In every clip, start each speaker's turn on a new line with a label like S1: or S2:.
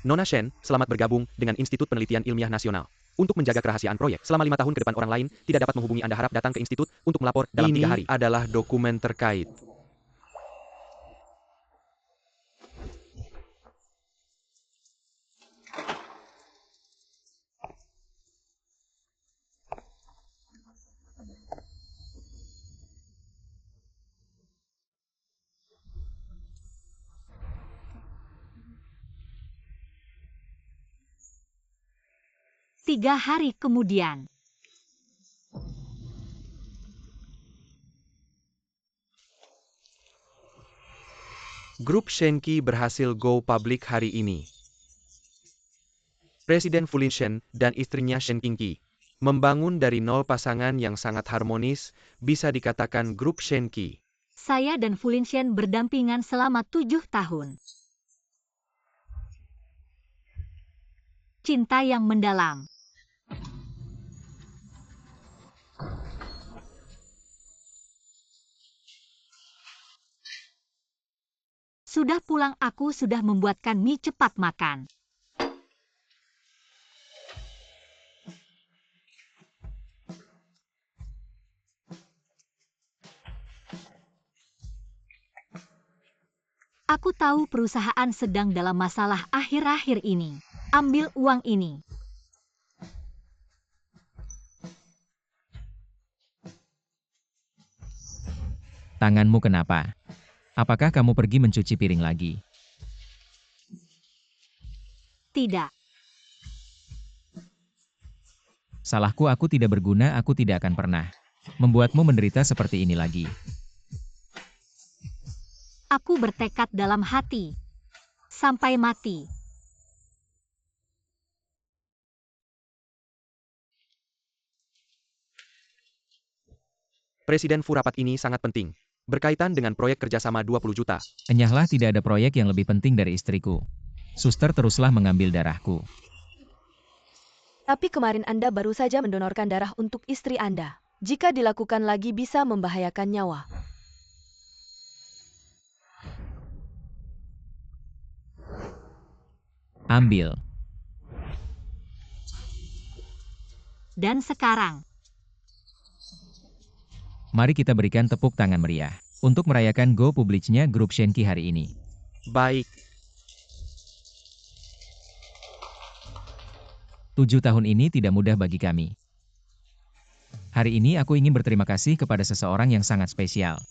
S1: Nona Shen, selamat bergabung dengan Institut Penelitian Ilmiah Nasional. Untuk menjaga kerahasiaan proyek, selama 5 tahun ke depan orang lain tidak dapat menghubungi Anda. Harap datang ke institut untuk melapor dalam 3 hari.
S2: Ini adalah dokumen terkait.
S3: Tiga hari kemudian.
S2: Grup Shenki berhasil go public hari ini. Presiden Fulin Shen dan istrinya Shen Qingqi membangun dari nol pasangan yang sangat harmonis, bisa dikatakan grup Shenki.
S3: Saya dan Fulin Shen berdampingan selama 7 tahun. Cinta yang mendalam. Sudah pulang, aku sudah membuatkan mie cepat makan. Aku tahu perusahaan sedang dalam masalah akhir-akhir ini. Ambil uang ini.
S4: Tanganmu kenapa? Apakah kamu pergi mencuci piring lagi?
S3: Tidak.
S4: Salahku, aku tidak berguna, aku tidak akan pernah membuatmu menderita seperti ini lagi.
S3: Aku bertekad dalam hati. Sampai mati.
S1: Presiden Fu, rapat ini sangat penting. Berkaitan dengan proyek kerjasama 20 juta.
S4: Enyahlah, tidak ada proyek yang lebih penting dari istriku. Suster teruslah mengambil darahku.
S5: Tapi kemarin Anda baru saja mendonorkan darah untuk istri Anda. Jika dilakukan lagi bisa membahayakan nyawa.
S4: Ambil.
S3: Dan sekarang.
S4: Mari kita berikan tepuk tangan meriah untuk merayakan go publiknya grup Shenki hari ini.
S2: Baik.
S4: 7 tahun ini tidak mudah bagi kami. Hari ini aku ingin berterima kasih kepada seseorang yang sangat spesial.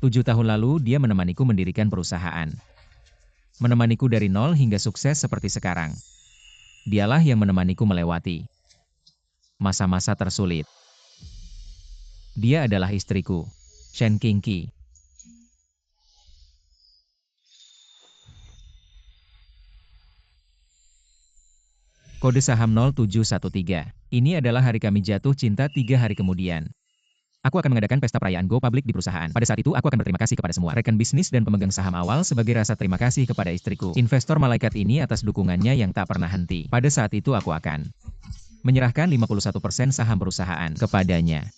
S4: Tujuh tahun lalu dia menemaniku mendirikan perusahaan. Menemaniku dari nol hingga sukses seperti sekarang. Dialah yang menemaniku melewati masa-masa tersulit. Dia adalah istriku, Shen Qingqi. Kode saham 0713. Ini adalah hari kami jatuh cinta 3 hari kemudian. Aku akan mengadakan pesta perayaan go public di perusahaan. Pada saat itu aku akan berterima kasih kepada semua rekan bisnis dan pemegang saham awal sebagai rasa terima kasih kepada istriku, investor malaikat ini atas dukungannya yang tak pernah henti. Pada saat itu aku akan menyerahkan 51% saham perusahaan kepadanya.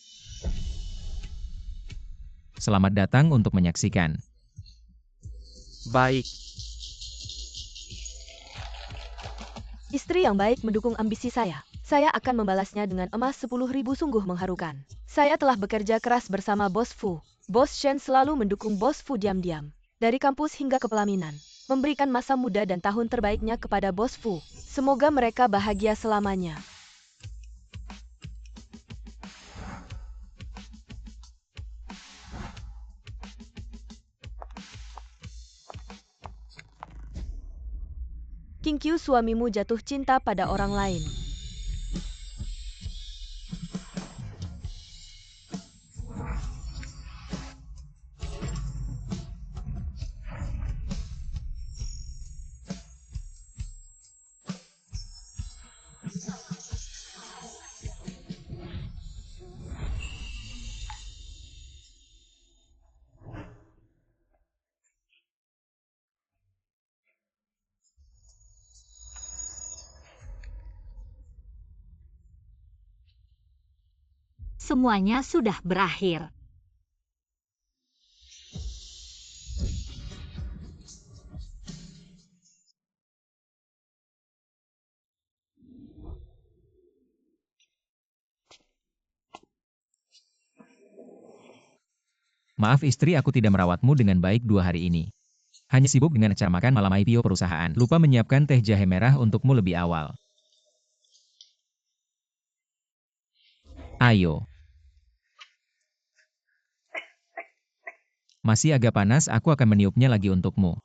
S4: Selamat datang untuk menyaksikan.
S2: Baik.
S5: Istri yang baik mendukung ambisi saya. Saya akan membalasnya dengan emas 10.000, sungguh mengharukan. Saya telah bekerja keras bersama Bos Fu. Bos Shen selalu mendukung Bos Fu diam-diam. Dari kampus hingga ke pelaminan. Memberikan masa muda dan tahun terbaiknya kepada Bos Fu. Semoga mereka bahagia selamanya. Qingqiu, suamimu jatuh cinta pada orang lain.
S3: Semuanya sudah berakhir.
S4: Maaf istri, aku tidak merawatmu dengan baik 2 hari ini. Hanya sibuk dengan acara makan malam IPO perusahaan. Lupa menyiapkan teh jahe merah untukmu lebih awal. Ayo. Masih agak panas, aku akan meniupnya lagi untukmu.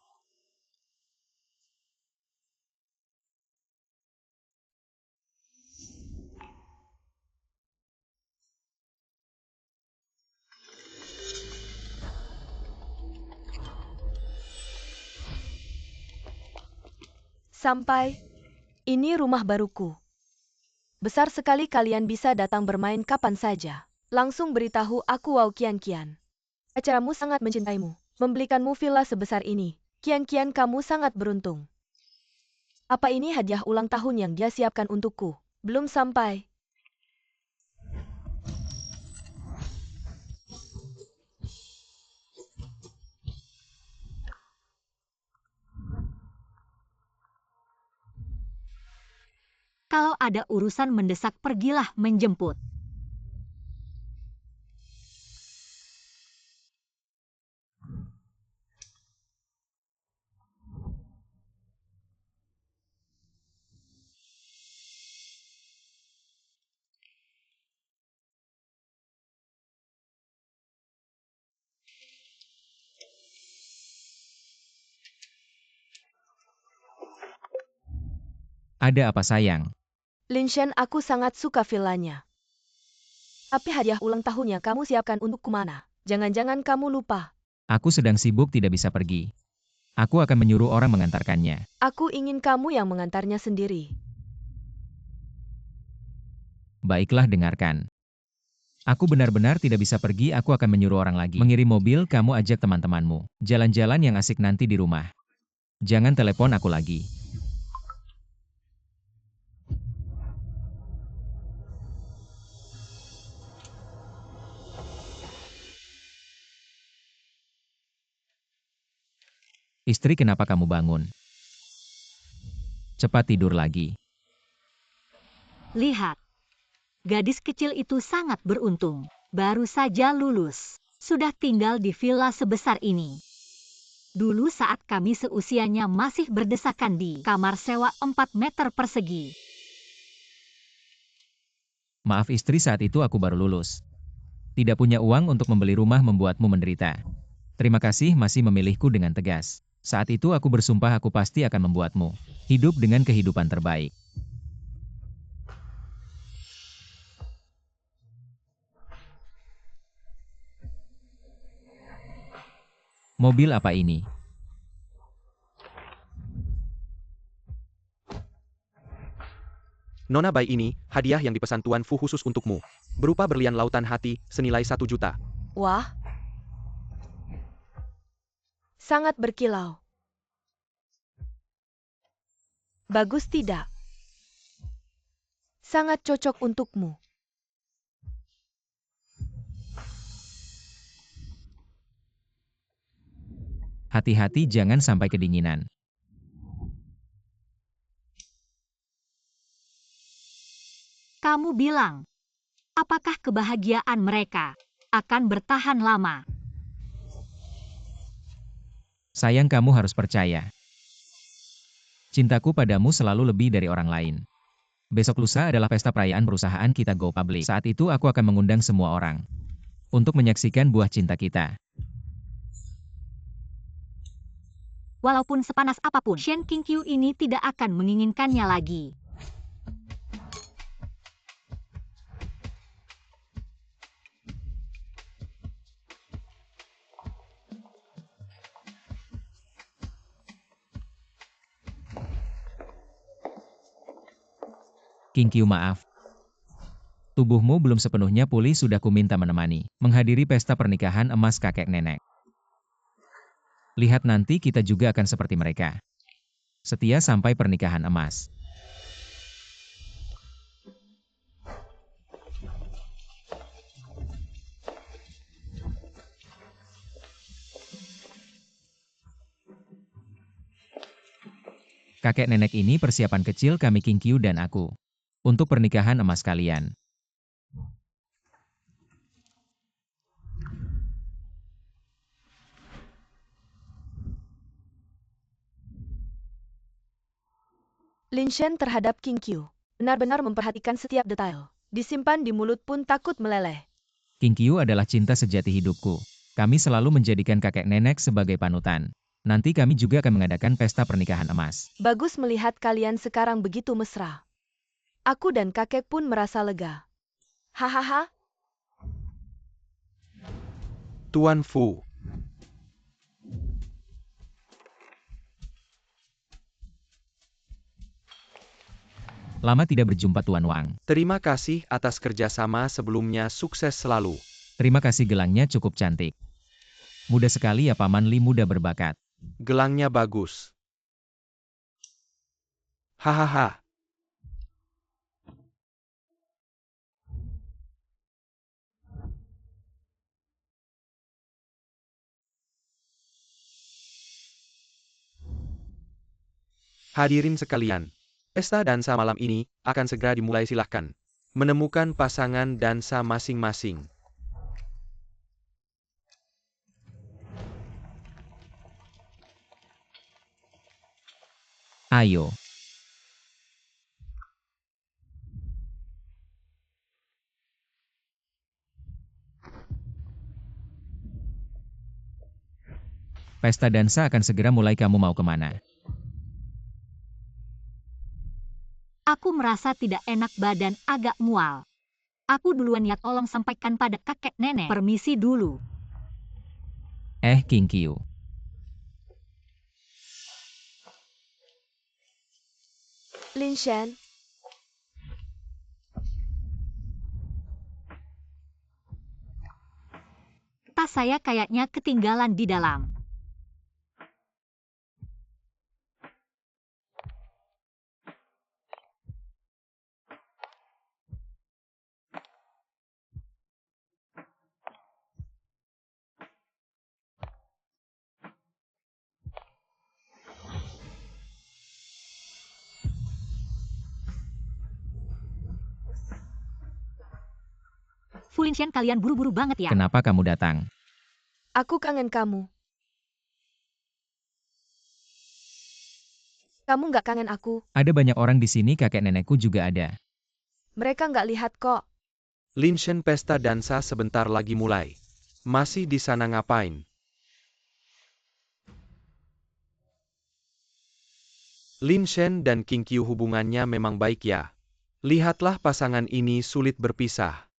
S5: Sampai. Ini rumah baruku. Besar sekali, kalian bisa datang bermain kapan saja. Langsung beritahu aku Wow Kian. Acaramu sangat mencintaimu. Membelikanmu villa sebesar ini. Kian, kamu sangat beruntung. Apa ini hadiah ulang tahun yang dia siapkan untukku? Belum sampai.
S3: Kalau ada urusan mendesak, pergilah menjemput.
S4: Ada apa sayang?
S5: Lin Shen, aku sangat suka villanya. Tapi hadiah ulang tahunnya kamu siapkan untukku mana? Jangan-jangan kamu lupa.
S4: Aku sedang sibuk, tidak bisa pergi. Aku akan menyuruh orang mengantarkannya.
S5: Aku ingin kamu yang mengantarnya sendiri.
S4: Baiklah, dengarkan. Aku benar-benar tidak bisa pergi, aku akan menyuruh orang lagi. Mengirim mobil, kamu ajak teman-temanmu. Jalan-jalan yang asik nanti di rumah. Jangan telepon aku lagi. Istri, kenapa kamu bangun? Cepat tidur lagi.
S3: Lihat. Gadis kecil itu sangat beruntung. Baru saja lulus. Sudah tinggal di villa sebesar ini. Dulu saat kami seusianya masih berdesakan di kamar sewa 4 meter persegi.
S4: Maaf istri, saat itu aku baru lulus. Tidak punya uang untuk membeli rumah, membuatmu menderita. Terima kasih masih memilihku dengan tegas. Saat itu aku bersumpah aku pasti akan membuatmu hidup dengan kehidupan terbaik. Mobil apa ini?
S1: Nona bayi ini, hadiah yang dipesan Tuan Fu khusus untukmu. Berupa berlian lautan hati, senilai 1 juta.
S5: Wah. Sangat berkilau. Bagus tidak? Sangat cocok untukmu.
S4: Hati-hati jangan sampai kedinginan.
S3: Kamu bilang, apakah kebahagiaan mereka akan bertahan lama?
S4: Sayang, kamu harus percaya. Cintaku padamu selalu lebih dari orang lain. Besok lusa adalah pesta perayaan perusahaan kita Go Public. Saat itu aku akan mengundang semua orang untuk menyaksikan buah cinta kita.
S3: Walaupun sepanas apapun, Shen Qingqiu ini tidak akan menginginkannya lagi.
S4: Qingqiu, maaf. Tubuhmu belum sepenuhnya pulih, sudah kuminta menemani menghadiri pesta pernikahan emas kakek nenek. Lihat nanti kita juga akan seperti mereka. Setia sampai pernikahan emas. Kakek nenek ini persiapan kecil kami Qingqiu dan aku untuk pernikahan emas kalian.
S5: Lin Shen terhadap King Qiu. Benar-benar memperhatikan setiap detail. Disimpan di mulut pun takut meleleh.
S4: King Qiu adalah cinta sejati hidupku. Kami selalu menjadikan kakek nenek sebagai panutan. Nanti kami juga akan mengadakan pesta pernikahan emas.
S5: Bagus melihat kalian sekarang begitu mesra. Aku dan kakek pun merasa lega. Hahaha,
S2: Tuan Fu.
S4: Lama tidak berjumpa Tuan Wang.
S2: Terima kasih atas kerjasama sebelumnya, sukses selalu.
S4: Terima kasih, gelangnya cukup cantik. Mudah sekali ya Paman Li, muda berbakat.
S2: Gelangnya bagus. Hahaha. Hadirin sekalian, pesta dansa malam ini akan segera dimulai, silahkan. Menemukan pasangan dansa masing-masing.
S4: Ayo. Pesta dansa akan segera mulai, kamu mau kemana?
S3: Aku merasa tidak enak, badan agak mual. Aku duluan ya, tolong sampaikan pada kakek nenek. Permisi dulu.
S4: King Qiu.
S5: Lin Shen.
S3: Tas saya kayaknya ketinggalan di dalam. Fu Lin Shen, kalian buru-buru banget ya.
S4: Kenapa kamu datang?
S5: Aku kangen kamu. Kamu nggak kangen aku?
S4: Ada banyak orang di sini, kakek nenekku juga ada.
S5: Mereka nggak lihat kok.
S2: Lin Shen, pesta dansa sebentar lagi mulai. Masih di sana ngapain? Lin Shen dan King Qiu hubungannya memang baik ya. Lihatlah pasangan ini sulit berpisah.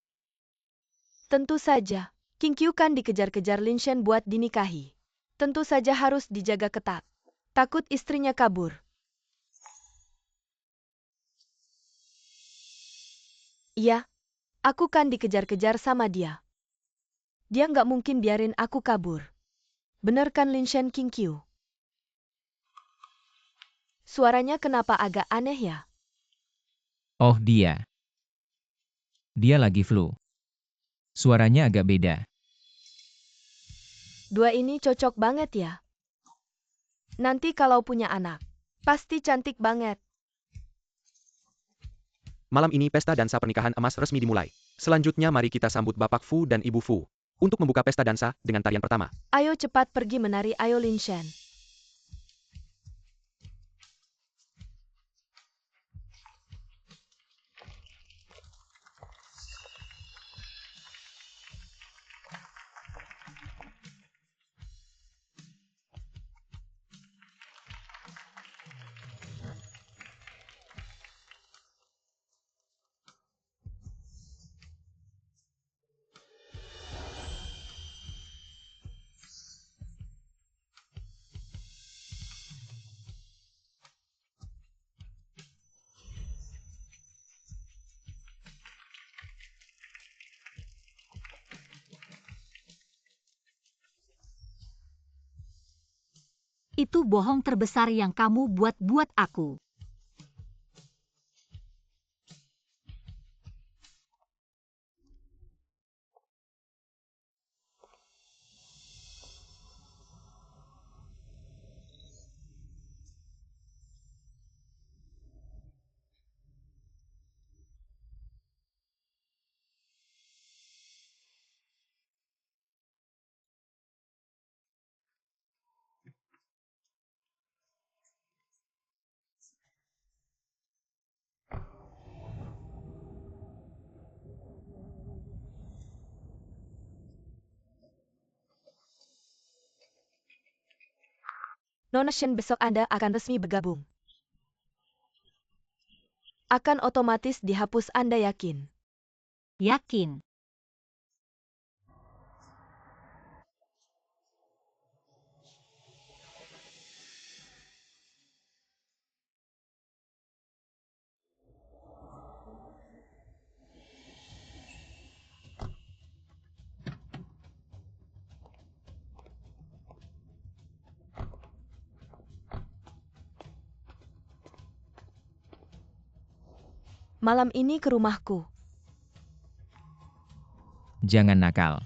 S5: Tentu saja. King Qiu kan dikejar-kejar Lin Shen buat dinikahi. Tentu saja harus dijaga ketat. Takut istrinya kabur. Iya, aku kan dikejar-kejar sama dia. Dia nggak mungkin biarin aku kabur. Bener kan Lin Shen, King Qiu? Suaranya kenapa agak aneh ya?
S4: Oh, dia. Dia lagi flu. Suaranya agak beda.
S5: Dua ini cocok banget ya. Nanti kalau punya anak, pasti cantik banget.
S1: Malam ini pesta dansa pernikahan emas resmi dimulai. Selanjutnya mari kita sambut Bapak Fu dan Ibu Fu untuk membuka pesta dansa dengan tarian pertama.
S5: Ayo cepat pergi menari, ayo Lin Shen.
S3: Itu bohong terbesar yang kamu buat aku.
S5: Nona Shen, besok Anda akan resmi bergabung. Akan otomatis dihapus, Anda yakin?
S3: Yakin.
S5: Malam ini ke rumahku.
S4: Jangan nakal.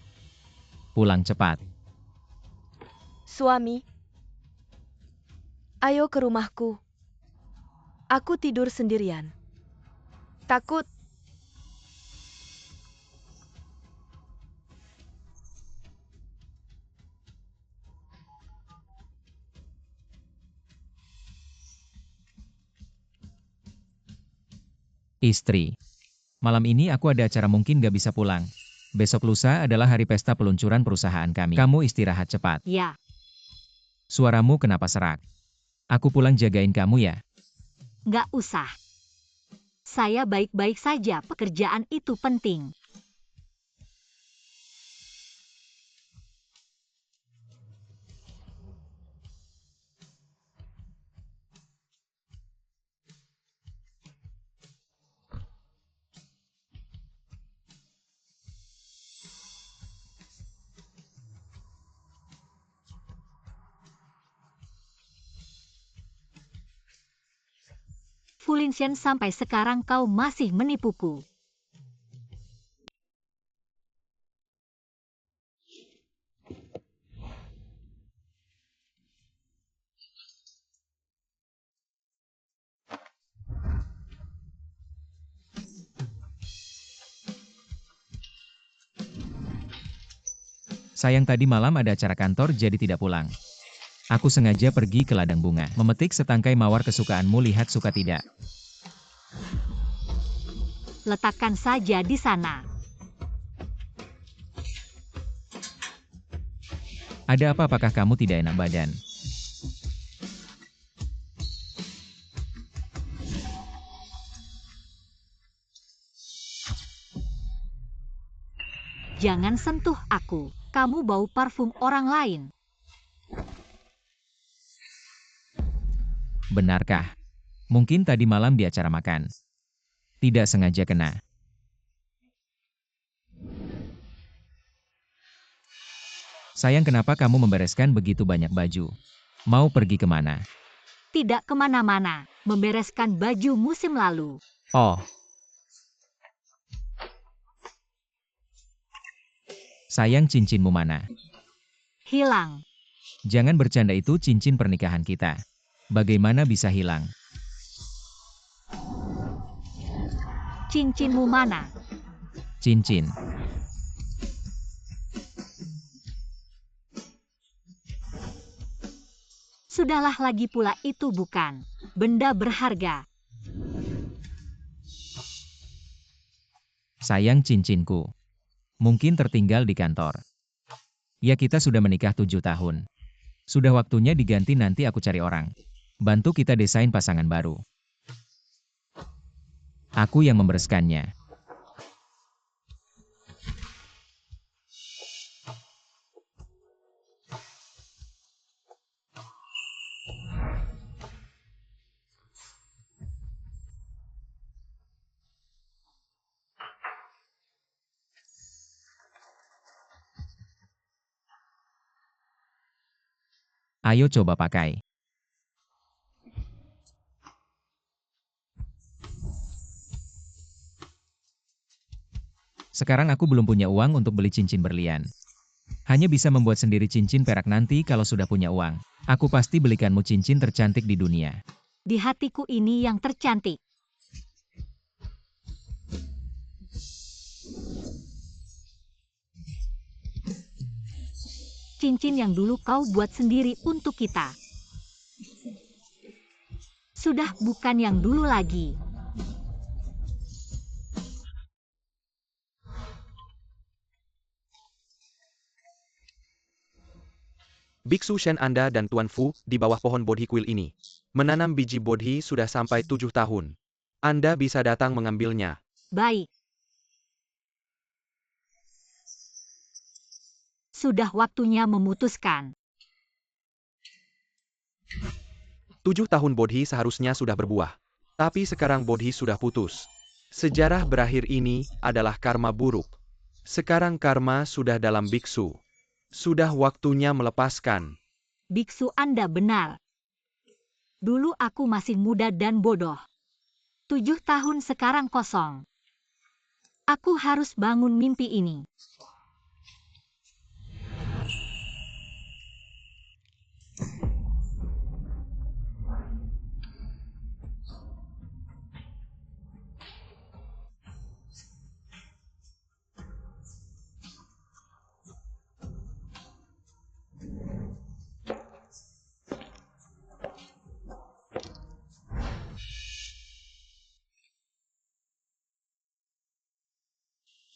S4: Pulang cepat.
S5: Suami, ayo ke rumahku. Aku tidur sendirian. Takut.
S4: Istri. Malam ini aku ada acara, mungkin gak bisa pulang. Besok lusa adalah hari pesta peluncuran perusahaan kami. Kamu istirahat cepat.
S3: Ya,
S4: Suaramu kenapa serak? Aku pulang jagain kamu ya.
S3: nggak usah. Saya baik-baik saja, pekerjaan itu penting. Fulinshen, sampai sekarang kau masih menipuku.
S4: Sayang, tadi malam ada acara kantor jadi tidak pulang. Aku sengaja pergi ke ladang bunga, memetik setangkai mawar kesukaanmu, lihat suka tidak.
S3: Letakkan saja di sana.
S4: Ada apa, apakah kamu tidak enak badan?
S3: Jangan sentuh aku. Kamu bau parfum orang lain.
S4: Benarkah? Mungkin tadi malam di acara makan. Tidak sengaja kena. Sayang, kenapa kamu membereskan begitu banyak baju? Mau pergi kemana?
S3: Tidak kemana-mana. Membereskan baju musim lalu.
S4: Oh. Sayang, cincinmu mana?
S3: Hilang.
S4: Jangan bercanda, itu cincin pernikahan kita. Bagaimana bisa hilang?
S3: Cincinmu mana?
S4: Cincin.
S3: Sudahlah, lagi pula itu bukan benda berharga.
S4: Sayang, cincinku. Mungkin tertinggal di kantor. Ya, kita sudah menikah 7 tahun. Sudah waktunya diganti, nanti aku cari orang. Bantu kita desain pasangan baru. Aku yang membereskannya. Ayo coba pakai. Sekarang aku belum punya uang untuk beli cincin berlian. Hanya bisa membuat sendiri cincin perak. Nanti kalau sudah punya uang, aku pasti belikanmu cincin tercantik di dunia.
S3: Di hatiku ini yang tercantik. Cincin yang dulu kau buat sendiri untuk kita. Sudah bukan yang dulu lagi.
S2: Biksu Shen Anda dan Tuan Fu di bawah pohon bodhi kuil ini. Menanam biji bodhi sudah sampai 7 tahun. Anda bisa datang mengambilnya.
S3: Baik. Sudah waktunya memutuskan.
S2: 7 tahun bodhi seharusnya sudah berbuah. Tapi sekarang bodhi sudah putus. Sejarah berakhir ini adalah karma buruk. Sekarang karma sudah dalam biksu. Sudah waktunya melepaskan.
S3: Biksu Anda benar. Dulu aku masih muda dan bodoh. 7 tahun sekarang kosong. Aku harus bangun mimpi ini.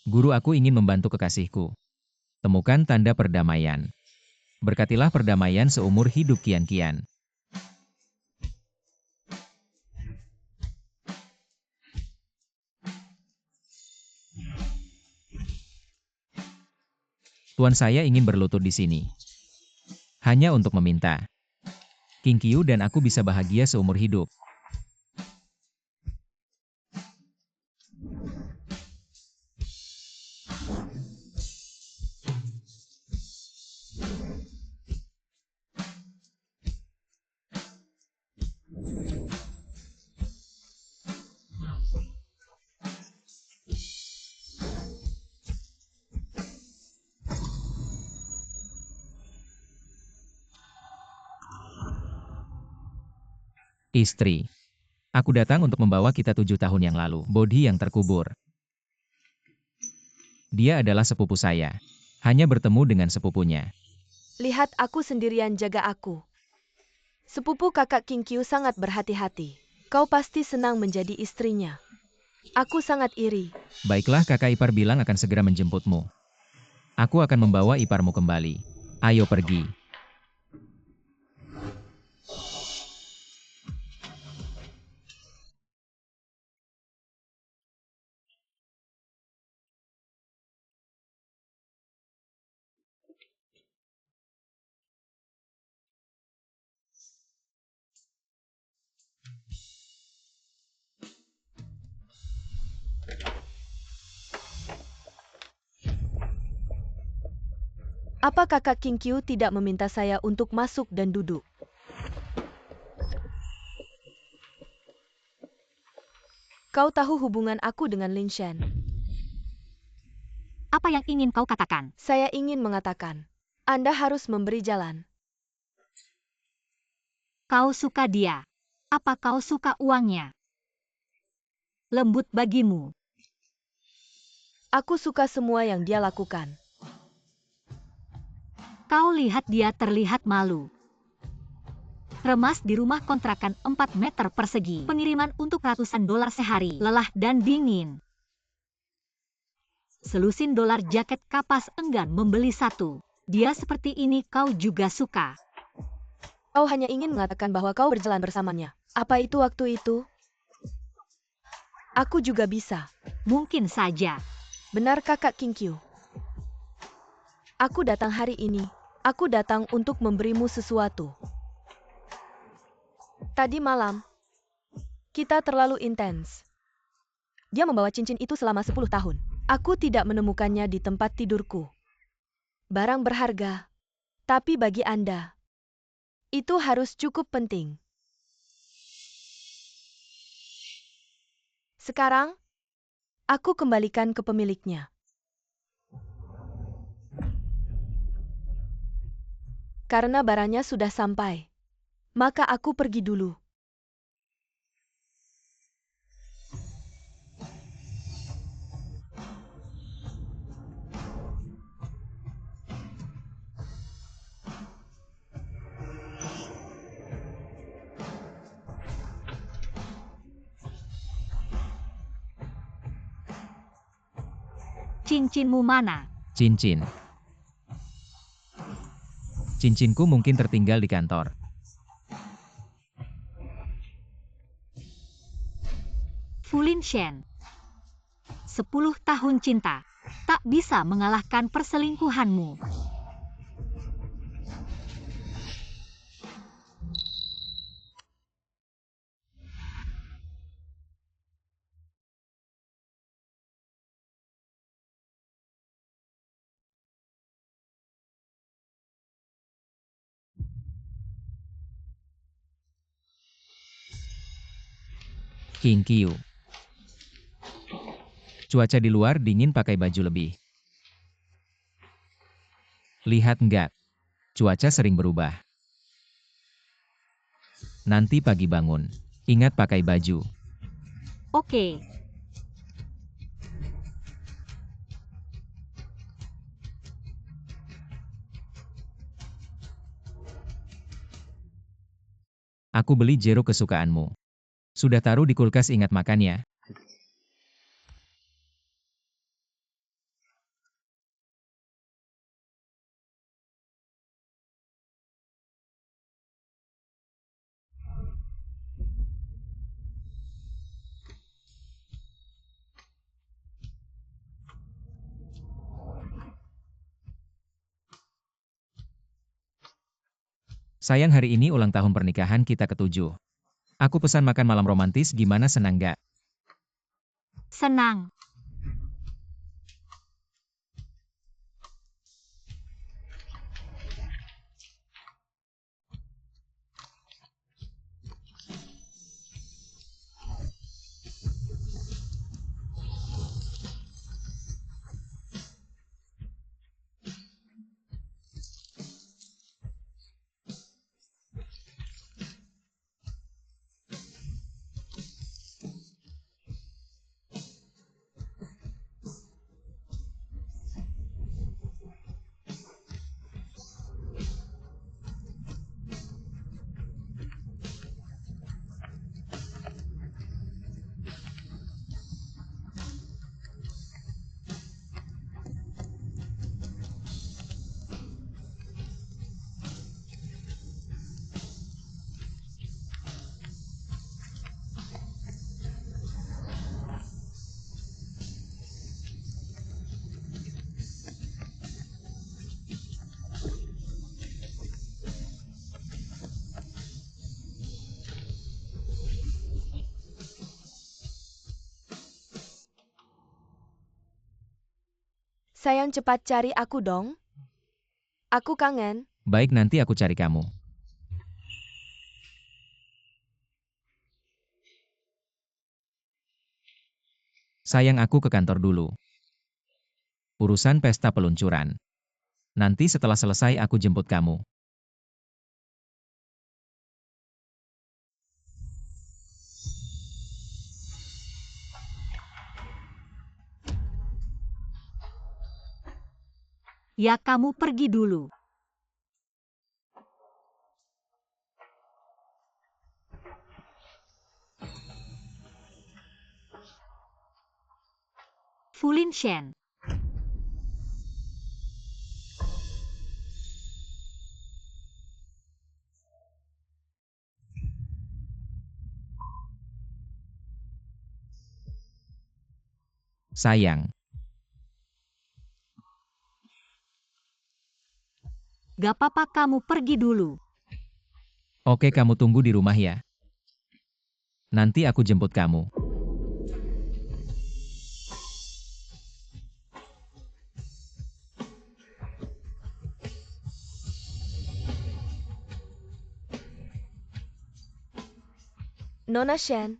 S4: Guru aku ingin membantu kekasihku. Temukan tanda perdamaian. Berkatilah perdamaian seumur hidup kian-kian. Tuan saya ingin berlutut di sini. Hanya untuk meminta. King Qiu dan aku bisa bahagia seumur hidup. Istri. Aku datang untuk membawa kita 7 tahun yang lalu, bodhi yang terkubur. Dia adalah sepupu saya. Hanya bertemu dengan sepupunya.
S5: Lihat aku sendirian jaga aku. Sepupu kakak King Qiu sangat berhati-hati. Kau pasti senang menjadi istrinya. Aku sangat iri.
S4: Baiklah, kakak ipar bilang akan segera menjemputmu. Aku akan membawa iparmu kembali. Ayo pergi.
S5: Apa kakak King Qiu tidak meminta saya untuk masuk dan duduk? Kau tahu hubungan aku dengan Lin Shen.
S3: Apa yang ingin kau katakan?
S5: Saya ingin mengatakan, Anda harus memberi jalan.
S3: Kau suka dia. Apa kau suka uangnya? Lembut bagimu.
S5: Aku suka semua yang dia lakukan.
S3: Kau lihat dia terlihat malu. Remas di rumah kontrakan 4 meter persegi. Pengiriman untuk ratusan dolar sehari. Lelah dan dingin. Selusin dolar jaket kapas enggan membeli satu. Dia seperti ini kau juga suka.
S5: Kau hanya ingin mengatakan bahwa kau berjalan bersamanya. Apa itu waktu itu? Aku juga bisa.
S3: Mungkin saja.
S5: Benar kakak King Qiu. Aku datang hari ini. Aku datang untuk memberimu sesuatu. Tadi malam, kita terlalu intens. Dia membawa cincin itu selama 10 tahun. Aku tidak menemukannya di tempat tidurku. Barang berharga. Tapi bagi Anda, itu harus cukup penting. Sekarang, aku kembalikan ke pemiliknya. Karena barangnya sudah sampai, maka aku pergi dulu.
S3: Cincinmu mana?
S4: Cincin. Cincinku mungkin tertinggal di kantor.
S3: Fulin Shen. 10 tahun cinta. Tak bisa mengalahkan perselingkuhanmu.
S4: King Qiu. Cuaca di luar dingin, pakai baju lebih. Lihat enggak? Cuaca sering berubah. Nanti pagi bangun, ingat pakai baju.
S3: Oke.
S4: Aku beli jeruk kesukaanmu. Sudah taruh di kulkas, ingat makan ya. Sayang, hari ini ulang tahun pernikahan kita ke-7. Aku pesan makan malam romantis, gimana, senang gak?
S3: Senang.
S5: Sayang, cepat cari aku dong. Aku kangen.
S4: Baik, nanti aku cari kamu. Sayang, aku ke kantor dulu. Urusan pesta peluncuran. Nanti setelah selesai aku jemput kamu.
S3: Ya, kamu pergi dulu. Fulin Shen.
S4: Sayang,
S3: Gak apa-apa, kamu pergi dulu.
S4: oke, kamu tunggu di rumah ya. Nanti aku jemput kamu.
S5: Nona Shen,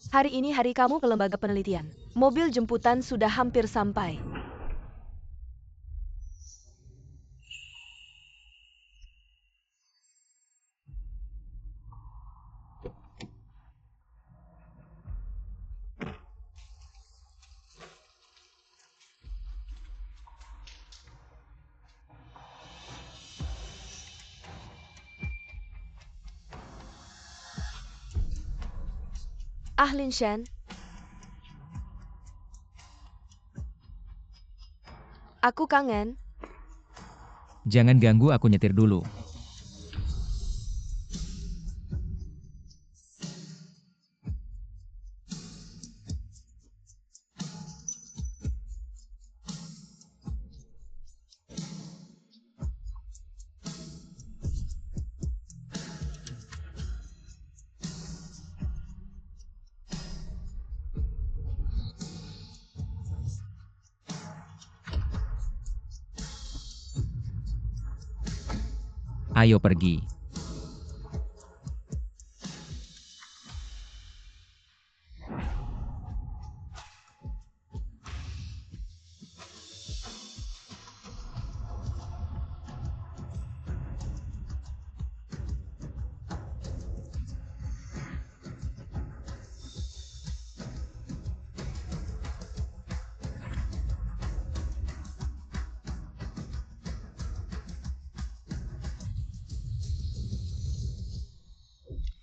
S5: hari ini hari kamu ke lembaga penelitian. Mobil jemputan sudah hampir sampai. Lin Shen. Aku kangen.
S4: Jangan ganggu aku nyetir dulu. Ayo pergi.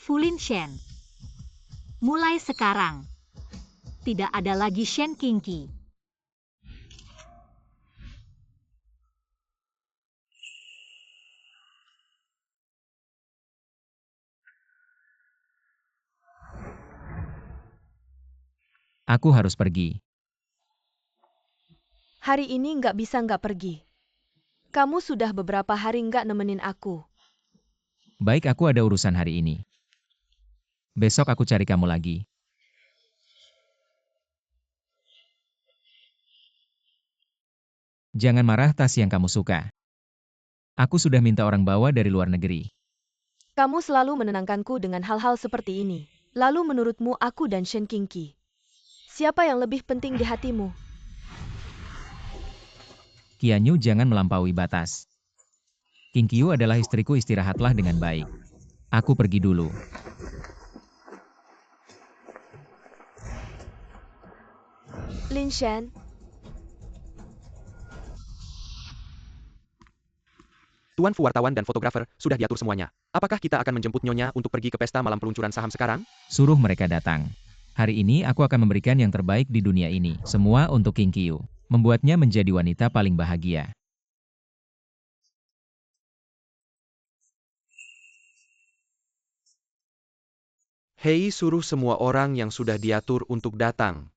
S3: Fulin Shen. Mulai sekarang, tidak ada lagi Shen Qingqi.
S4: Aku harus pergi.
S5: Hari ini nggak bisa nggak pergi. Kamu sudah beberapa hari nggak nemenin aku.
S4: Baik, aku ada urusan hari ini. Besok aku cari kamu lagi. Jangan marah, tas yang kamu suka. Aku sudah minta orang bawa dari luar negeri.
S5: Kamu selalu menenangkanku dengan hal-hal seperti ini. Lalu menurutmu aku dan Shen Qingqi, siapa yang lebih penting di hatimu?
S4: Qianyu, jangan melampaui batas. Qingqiu adalah istriku, istirahatlah dengan baik. Aku pergi dulu.
S5: Lin Shen,
S1: Tuan Fu, wartawan dan fotografer, sudah diatur semuanya. Apakah kita akan menjemput Nyonya untuk pergi ke pesta malam peluncuran saham sekarang?
S4: Suruh mereka datang. Hari ini aku akan memberikan yang terbaik di dunia ini. Semua untuk Qingqiu. Membuatnya menjadi wanita paling bahagia.
S2: Hei, suruh semua orang yang sudah diatur untuk datang.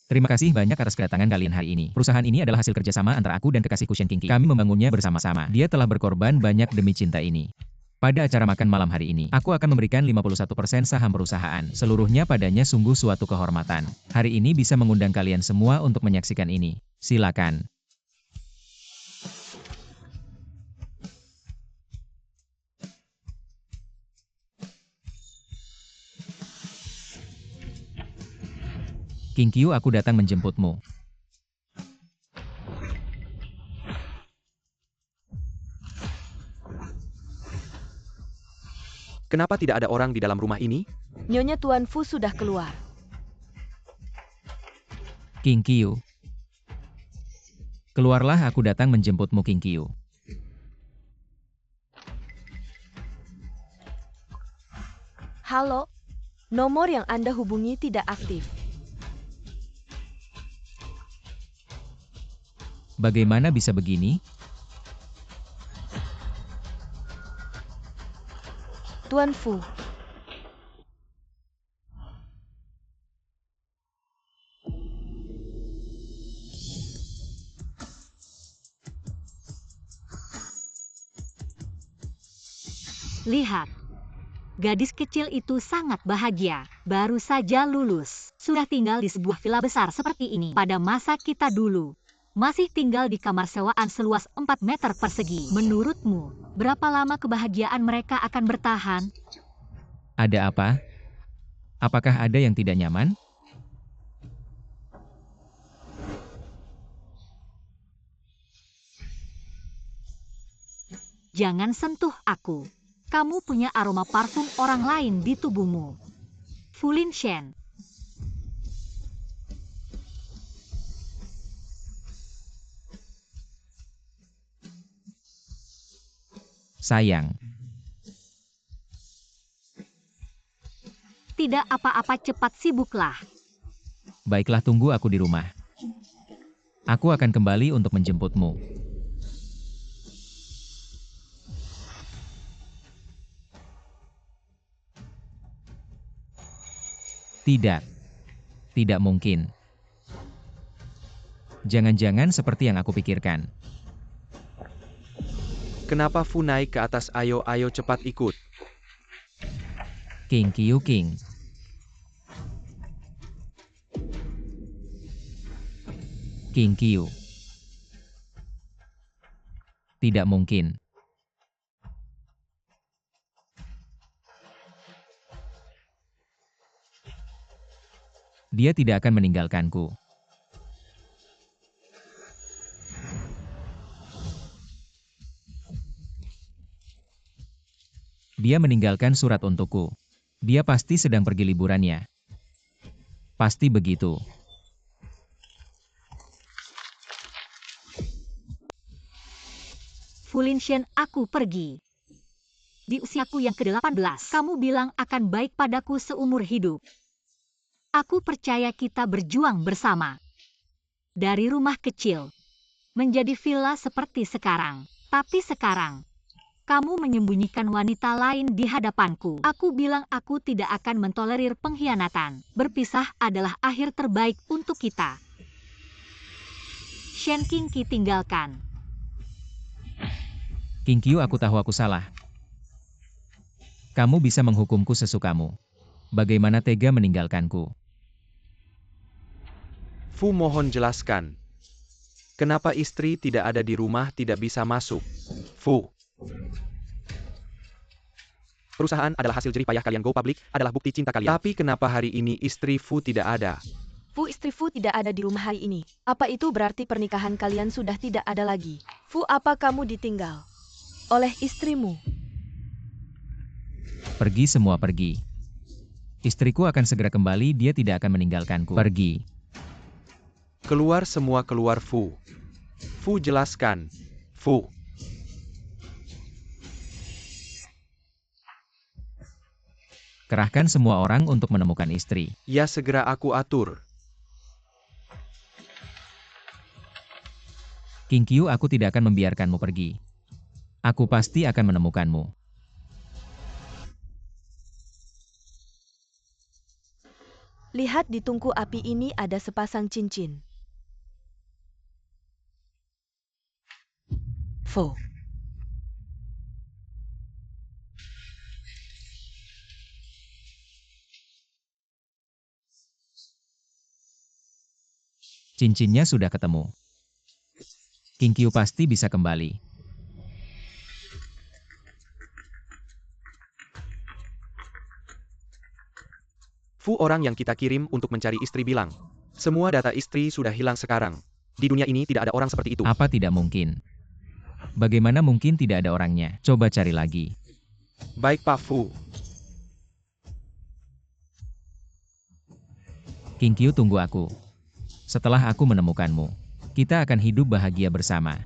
S4: Terima kasih banyak atas kedatangan kalian hari ini. Perusahaan ini adalah hasil kerjasama antara aku dan kekasihku Shen Qingqi. Kami membangunnya bersama-sama. Dia telah berkorban banyak demi cinta ini. Pada acara makan malam hari ini, aku akan memberikan 51% saham perusahaan. Seluruhnya padanya, sungguh suatu kehormatan. Hari ini bisa mengundang kalian semua untuk menyaksikan ini. Silakan. Qingqiu, aku datang menjemputmu.
S1: Kenapa tidak ada orang di dalam rumah ini?
S5: Nyonya Tuan Fu sudah keluar.
S4: Qingqiu. Keluarlah, aku datang menjemputmu, Qingqiu.
S5: Halo, nomor yang Anda hubungi tidak aktif.
S4: Bagaimana bisa begini?
S5: Tuan Fu,
S3: Lihat. Gadis kecil itu sangat bahagia. Baru saja lulus. Sudah tinggal di sebuah villa besar seperti ini. Pada masa kita dulu, masih tinggal di kamar sewaan seluas 4 meter persegi. Menurutmu, berapa lama kebahagiaan mereka akan bertahan?
S4: Ada apa? Apakah ada yang tidak nyaman?
S3: Jangan sentuh aku. Kamu punya aroma parfum orang lain di tubuhmu. Fulin Shen.
S4: Sayang.
S3: Tidak apa-apa, cepat sibuklah.
S4: Baiklah, tunggu aku di rumah. Aku akan kembali untuk menjemputmu. Tidak. Tidak mungkin. Jangan-jangan seperti yang aku pikirkan.
S2: Kenapa Fu naik ke atas? Ayo cepat ikut.
S4: King Qiu King. King Qiu. Tidak mungkin. Dia tidak akan meninggalkanku. Dia meninggalkan surat untukku. Dia pasti sedang pergi liburannya. Pasti begitu.
S3: Fu Linshen, aku pergi. Di usiaku yang ke-18, kamu bilang akan baik padaku seumur hidup. Aku percaya kita berjuang bersama. Dari rumah kecil, menjadi villa seperti sekarang. Tapi sekarang, kamu menyembunyikan wanita lain di hadapanku. Aku bilang aku tidak akan mentolerir pengkhianatan. Berpisah adalah akhir terbaik untuk kita. Shen Qingqi tinggalkan.
S4: King Qiu, aku tahu aku salah. Kamu bisa menghukumku sesukamu. Bagaimana tega meninggalkanku?
S2: Fu, mohon jelaskan. Kenapa istri tidak ada di rumah, tidak bisa masuk? Fu.
S1: Perusahaan adalah hasil jerih payah kalian. Go public adalah bukti cinta kalian.
S2: Tapi kenapa hari ini istri Fu tidak ada?
S5: Fu, istri Fu tidak ada di rumah hari ini. Apa itu berarti pernikahan kalian sudah tidak ada lagi? Fu, apa kamu ditinggal oleh istrimu?
S4: Pergi semua pergi. Istriku akan segera kembali, dia tidak akan meninggalkanku. Pergi.
S2: Keluar semua, keluar Fu. Fu, jelaskan. Fu.
S4: Kerahkan semua orang untuk menemukan istri.
S2: Ya, segera aku atur.
S4: King Qiu, aku tidak akan membiarkanmu pergi. Aku pasti akan menemukanmu.
S5: Lihat di tungku api ini ada sepasang cincin. Fu.
S4: Cincinnya sudah ketemu. King Qiu pasti bisa kembali.
S1: Fu, orang yang kita kirim untuk mencari istri bilang, semua data istri sudah hilang sekarang. Di dunia ini tidak ada orang seperti itu.
S4: Apa tidak mungkin? Bagaimana mungkin tidak ada orangnya? Coba cari lagi.
S2: Baik Pak Fu.
S4: King Qiu, tunggu aku. Setelah aku menemukanmu, kita akan hidup bahagia bersama.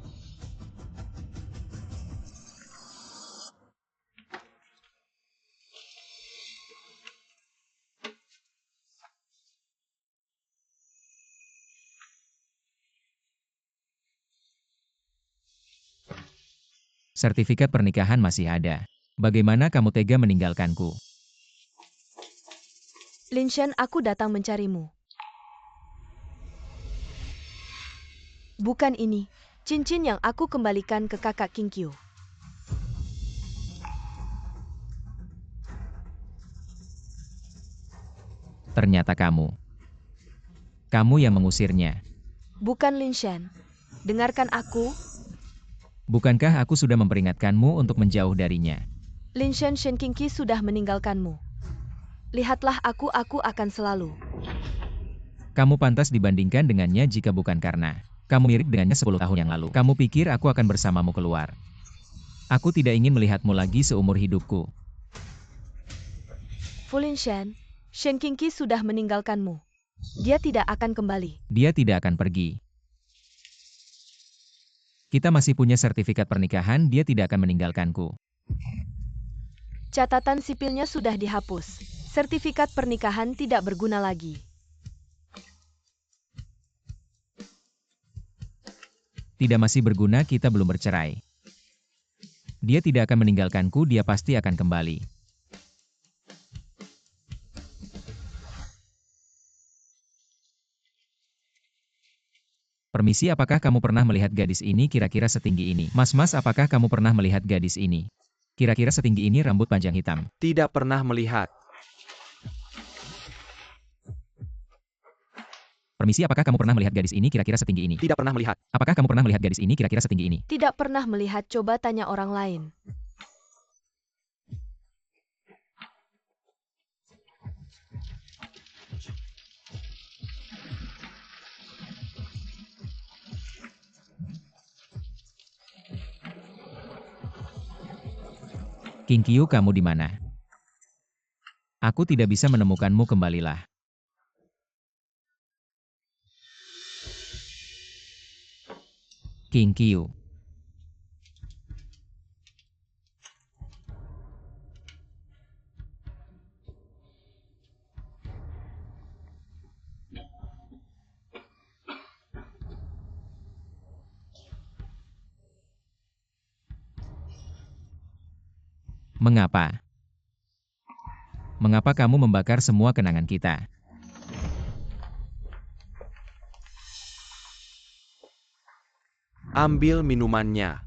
S4: Sertifikat pernikahan masih ada. Bagaimana kamu tega meninggalkanku?
S5: Linshen, aku datang mencarimu. Bukan ini, cincin yang aku kembalikan ke kakak King Qiu.
S4: Ternyata kamu. Kamu yang mengusirnya.
S5: Bukan Linshen. Dengarkan aku.
S4: Bukankah aku sudah memperingatkanmu untuk menjauh darinya?
S5: Linshen, Shen Qingqi sudah meninggalkanmu. Lihatlah aku akan selalu.
S4: Kamu pantas dibandingkan dengannya jika bukan karena kamu mirip dengannya 10 tahun yang lalu. Kamu pikir aku akan bersamamu keluar? Aku tidak ingin melihatmu lagi seumur hidupku.
S5: Fu Linshen, Shen Qingqi sudah meninggalkanmu. Dia tidak akan kembali.
S4: Dia tidak akan pergi. Kita masih punya sertifikat pernikahan, dia tidak akan meninggalkanku.
S5: Catatan sipilnya sudah dihapus. Sertifikat pernikahan tidak berguna lagi.
S4: Tidak masih berguna, kita belum bercerai. Dia tidak akan meninggalkanku, dia pasti akan kembali. Permisi, apakah kamu pernah melihat gadis ini kira-kira setinggi ini? Mas, apakah kamu pernah melihat gadis ini? Kira-kira setinggi ini, rambut panjang hitam.
S2: Tidak pernah melihat.
S4: Permisi, apakah kamu pernah melihat gadis ini kira-kira setinggi ini?
S1: Tidak pernah melihat.
S4: Apakah kamu pernah melihat gadis ini kira-kira setinggi ini?
S5: Tidak pernah melihat, coba tanya orang lain.
S4: Kinkyu, kamu di mana? Aku tidak bisa menemukanmu, kembalilah. Kinkyu. Mengapa? Mengapa kamu membakar semua kenangan kita?
S2: Ambil minumannya.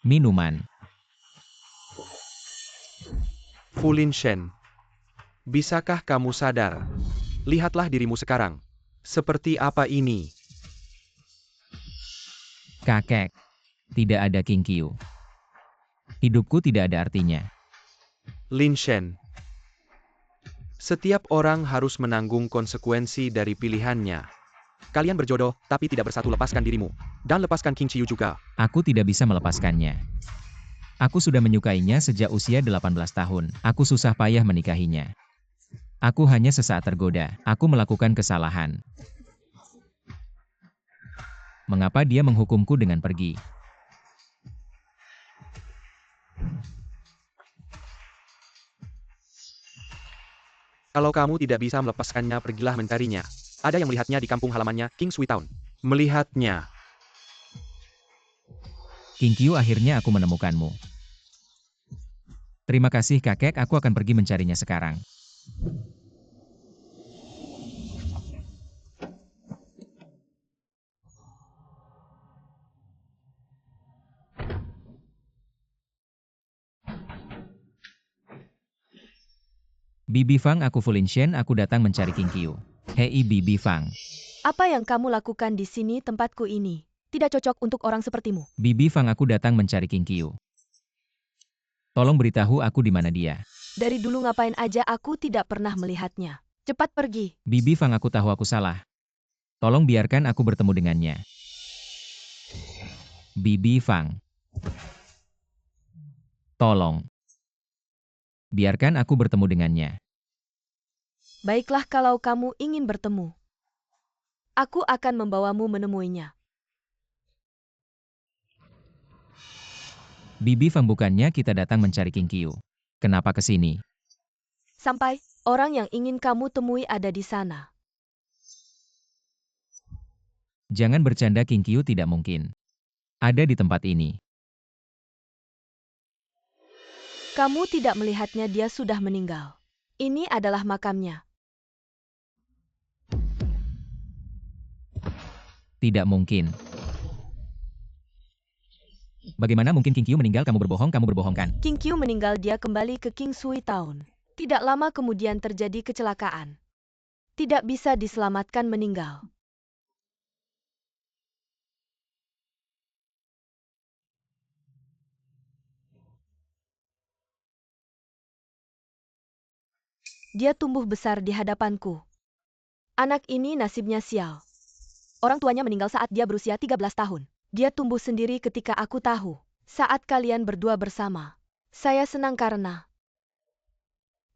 S4: Minuman.
S2: Fu Linshen, bisakah kamu sadar? Lihatlah dirimu sekarang. Seperti apa ini?
S4: Kakek. Tidak ada Kinkyu. Hidupku tidak ada artinya.
S2: Linshen, setiap orang harus menanggung konsekuensi dari pilihannya.
S1: Kalian berjodoh, tapi tidak bersatu. Lepaskan dirimu. Dan lepaskan King Chiyu juga.
S4: Aku tidak bisa melepaskannya. Aku sudah menyukainya sejak usia 18 tahun. Aku susah payah menikahinya. Aku hanya sesaat tergoda. Aku melakukan kesalahan. Mengapa dia menghukumku dengan pergi?
S1: Kalau kamu tidak bisa melepaskannya, pergilah mencarinya. Ada yang melihatnya di kampung halamannya, King Sui Town.
S2: Melihatnya.
S4: Kinkyu, akhirnya aku menemukanmu. Terima kasih kakek, aku akan pergi mencarinya sekarang. Bibi Fang, aku Fu Linshen, aku datang mencari Kinkyu. Hei Bibi Fang.
S5: Apa yang kamu lakukan di sini, tempatku ini? Tidak cocok untuk orang sepertimu.
S4: Bibi Fang, aku datang mencari Kinkyu. Tolong beritahu aku di mana dia.
S5: Dari dulu ngapain aja aku tidak pernah melihatnya. Cepat pergi.
S4: Bibi Fang, aku tahu aku salah. Tolong biarkan aku bertemu dengannya. Bibi Fang. Tolong. Biarkan aku bertemu dengannya.
S5: Baiklah kalau kamu ingin bertemu. Aku akan membawamu menemuinya.
S4: Bibi Fang, bukannya kita datang mencari Kinkyu. Kenapa ke sini?
S5: Sampai, orang yang ingin kamu temui ada di sana.
S4: Jangan bercanda, Kinkyu tidak mungkin. Ada di tempat ini.
S5: Kamu tidak melihatnya, dia sudah meninggal. Ini adalah makamnya.
S4: Tidak mungkin. Bagaimana mungkin Kinkyu meninggal? Kamu berbohong, kamu berbohongkan.
S5: Kinkyu meninggal, dia kembali ke King Sui Town. Tidak lama kemudian terjadi kecelakaan. Tidak bisa diselamatkan, meninggal. Dia tumbuh besar di hadapanku. Anak ini nasibnya sial. Orang tuanya meninggal saat dia berusia 13 tahun. Dia tumbuh sendiri ketika aku tahu. Saat kalian berdua bersama. Saya senang karena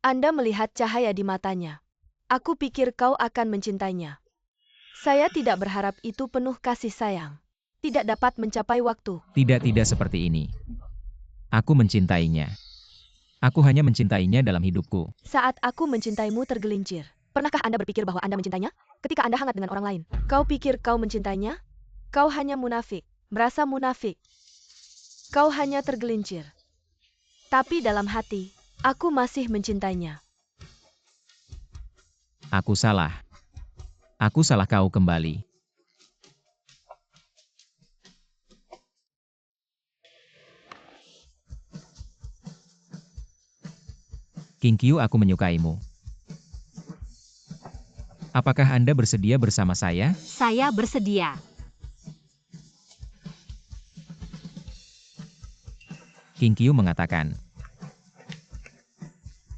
S5: Anda melihat cahaya di matanya. Aku pikir kau akan mencintainya. Saya tidak berharap itu penuh kasih sayang. Tidak dapat mencapai waktu.
S4: Tidak seperti ini. Aku mencintainya. Aku hanya mencintainya dalam hidupku.
S5: Saat aku mencintaimu tergelincir. Pernahkah Anda berpikir bahwa Anda mencintainya? ketika Anda hangat dengan orang lain. Kau pikir kau mencintainya? Kau hanya munafik, merasa munafik. Kau hanya tergelincir. Tapi dalam hati, aku masih mencintainya.
S4: Aku salah. Aku salah kau kembali. Kinkyu, aku menyukaimu. Apakah Anda bersedia bersama saya?
S3: Saya bersedia.
S4: Kinkyu mengatakan.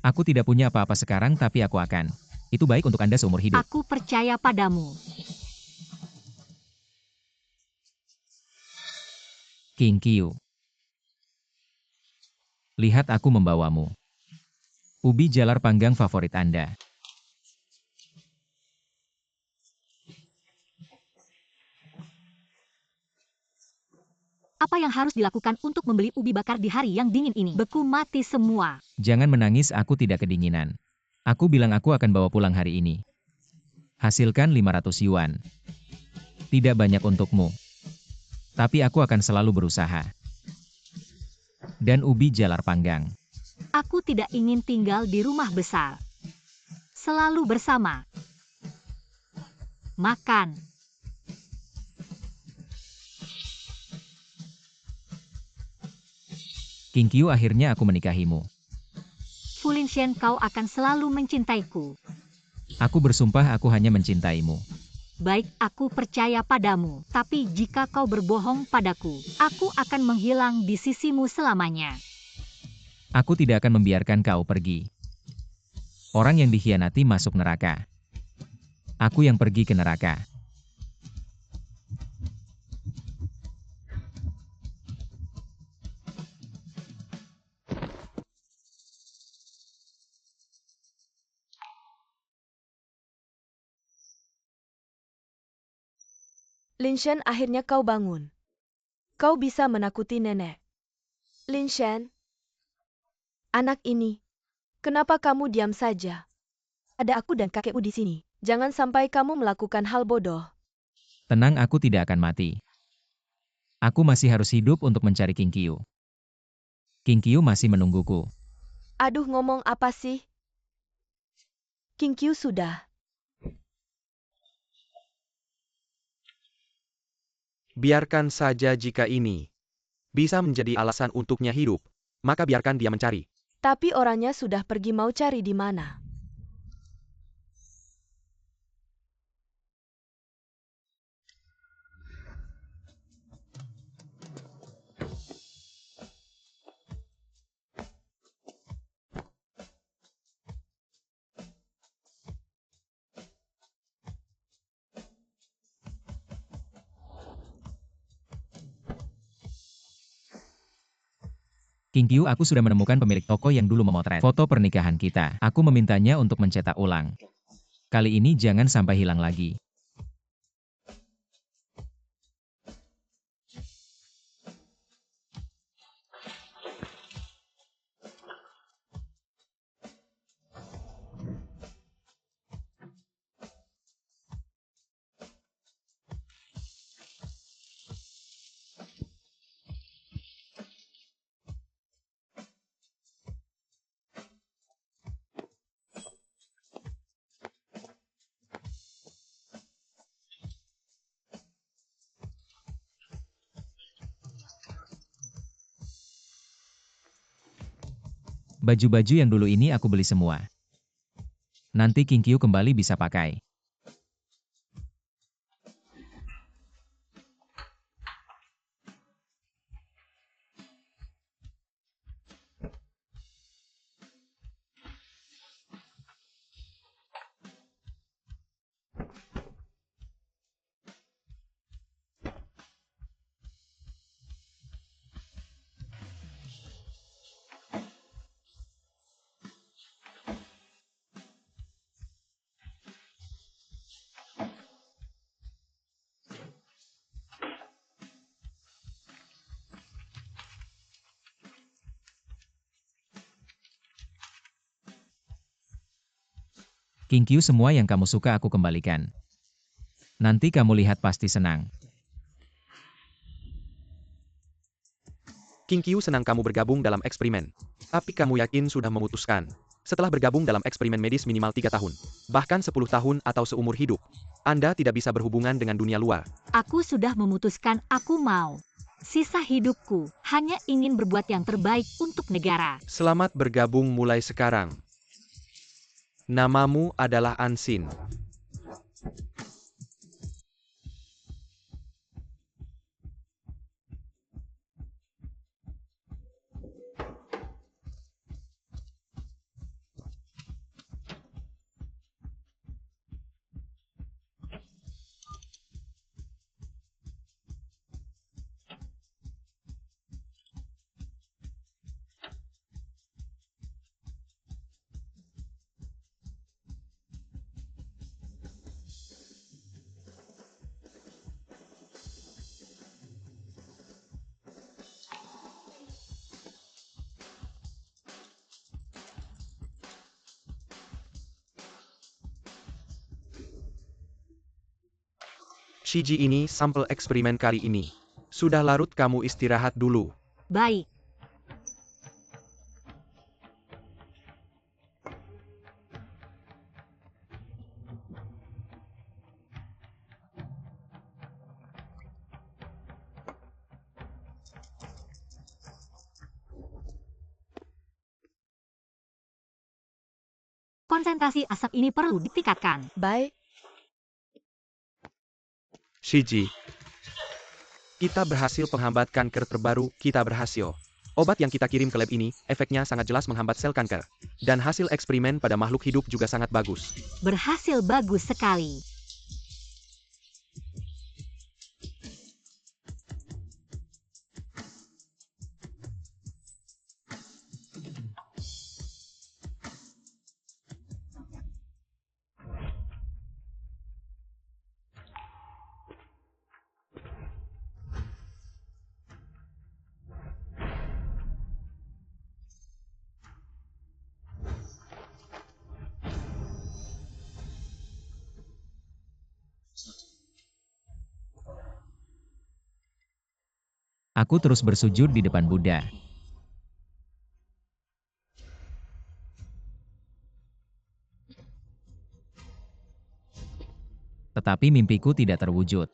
S4: Aku tidak punya apa-apa sekarang tapi aku akan. Itu baik untuk Anda seumur hidup.
S3: Aku percaya padamu.
S4: Kinkyu. Lihat aku membawamu. Ubi jalar panggang favorit Anda.
S3: Apa yang harus dilakukan untuk membeli ubi bakar di hari yang dingin ini? Beku mati semua.
S4: Jangan menangis, aku tidak kedinginan. Aku bilang aku akan bawa pulang hari ini. Hasilkan 500 yuan. Tidak banyak untukmu. Tapi aku akan selalu berusaha. Dan ubi jalar panggang.
S3: Aku tidak ingin tinggal di rumah besar. Selalu bersama. Makan.
S4: Kinkyu, akhirnya aku menikahimu.
S3: Fulinshen, kau akan selalu mencintaiku.
S4: Aku bersumpah aku hanya mencintaimu.
S3: Baik, aku percaya padamu. Tapi jika kau berbohong padaku, aku akan menghilang di sisimu selamanya.
S4: Aku tidak akan membiarkan kau pergi. Orang yang dikhianati masuk neraka. Aku yang pergi ke neraka.
S5: Linshen, akhirnya kau bangun. Kau bisa menakuti nenek. Linshen, anak ini, kenapa kamu diam saja? Ada aku dan kakekmu di sini. Jangan sampai kamu melakukan hal bodoh.
S4: Tenang, aku tidak akan mati. Aku masih harus hidup untuk mencari Kinkyu. Kinkyu masih menungguku.
S5: Aduh, ngomong apa sih? Kinkyu sudah.
S2: Biarkan saja jika ini bisa menjadi alasan untuknya hidup, maka biarkan dia mencari.
S5: Tapi orangnya sudah pergi, mau cari di mana?
S4: Kinkyu, aku sudah menemukan pemilik toko yang dulu memotret foto pernikahan kita. Aku memintanya untuk mencetak ulang. Kali ini jangan sampai hilang lagi. Baju-baju yang dulu ini aku beli semua. Nanti Kinkyu kembali bisa pakai. Kinkyu, semua yang kamu suka aku kembalikan. Nanti kamu lihat pasti senang.
S1: King Qiu senang kamu bergabung dalam eksperimen. Tapi kamu yakin sudah memutuskan. Setelah bergabung dalam eksperimen medis minimal 3 tahun, bahkan 10 tahun atau seumur hidup, Anda tidak bisa berhubungan dengan dunia luar.
S3: Aku sudah memutuskan aku mau. Sisa hidupku hanya ingin berbuat yang terbaik untuk negara.
S2: Selamat bergabung mulai sekarang. Namamu adalah Ansin. Shiji, ini sampel eksperimen kali ini. Sudah larut, kamu istirahat dulu.
S3: Baik. Konsentrasi asap ini perlu ditingkatkan.
S5: Baik,
S2: Shiji, kita berhasil penghambat kanker terbaru, kita berhasil.
S1: Obat yang kita kirim ke lab ini, efeknya sangat jelas menghambat sel kanker. Dan hasil eksperimen pada makhluk hidup juga sangat bagus.
S3: Berhasil bagus sekali.
S4: Aku terus bersujud di depan Buddha. Tetapi mimpiku tidak terwujud.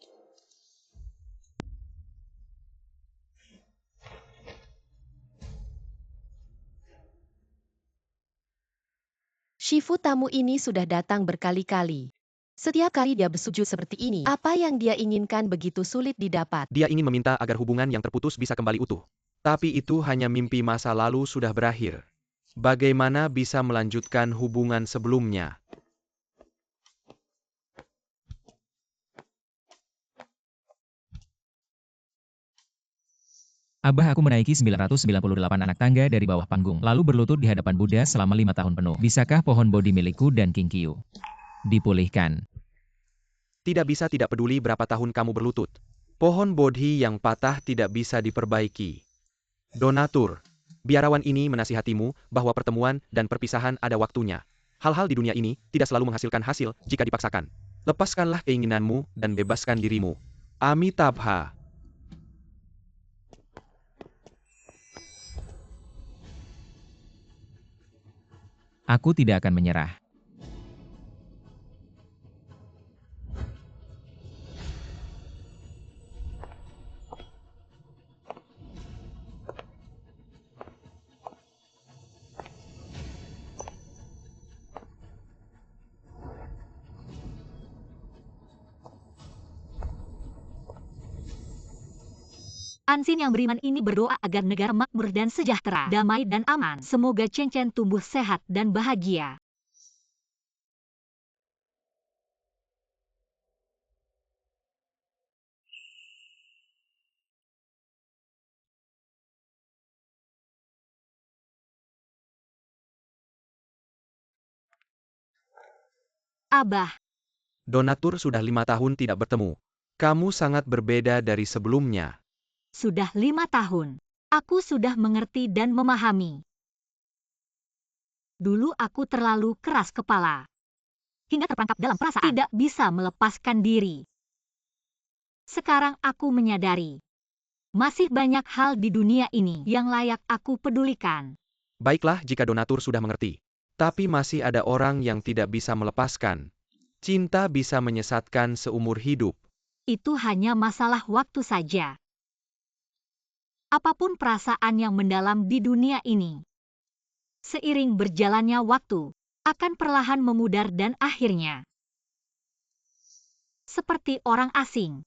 S5: Shifu tamu ini sudah datang berkali-kali. Setiap kali dia bersujud seperti ini, apa yang dia inginkan begitu sulit didapat.
S1: Dia ingin meminta agar hubungan yang terputus bisa kembali utuh.
S2: Tapi itu hanya mimpi, masa lalu sudah berakhir. Bagaimana bisa melanjutkan hubungan sebelumnya?
S4: Abah, aku menaiki 998 anak tangga dari bawah panggung, lalu berlutut di hadapan Buddha selama 5 tahun penuh. Bisakah pohon Bodhi milikku dan King Qiu dipulihkan?
S1: Tidak bisa, tidak peduli berapa tahun kamu berlutut.
S2: Pohon Bodhi yang patah tidak bisa diperbaiki. Donatur,
S1: Biarawan ini menasihatimu bahwa pertemuan dan perpisahan ada waktunya. Hal-hal di dunia ini tidak selalu menghasilkan hasil jika dipaksakan.
S2: lepaskanlah keinginanmu dan bebaskan dirimu. Amitabha.
S4: Aku tidak akan menyerah.
S3: Ansin yang beriman ini berdoa agar negara makmur dan sejahtera, damai dan aman. Semoga Chen Chen tumbuh sehat dan bahagia. Abah,
S2: Donatur sudah 5 tahun tidak bertemu. Kamu sangat berbeda dari sebelumnya.
S3: sudah 5 tahun. Aku sudah mengerti dan memahami. Dulu aku terlalu keras kepala. Hingga terperangkap dalam perasaan. Tidak bisa melepaskan diri. Sekarang aku menyadari. Masih banyak hal di dunia ini yang layak aku pedulikan.
S1: Baiklah jika donatur sudah mengerti. Tapi masih ada orang yang tidak bisa melepaskan. Cinta bisa menyesatkan seumur hidup.
S3: Itu hanya masalah waktu saja. Apapun perasaan yang mendalam di dunia ini, seiring berjalannya waktu, akan perlahan memudar dan akhirnya seperti orang asing.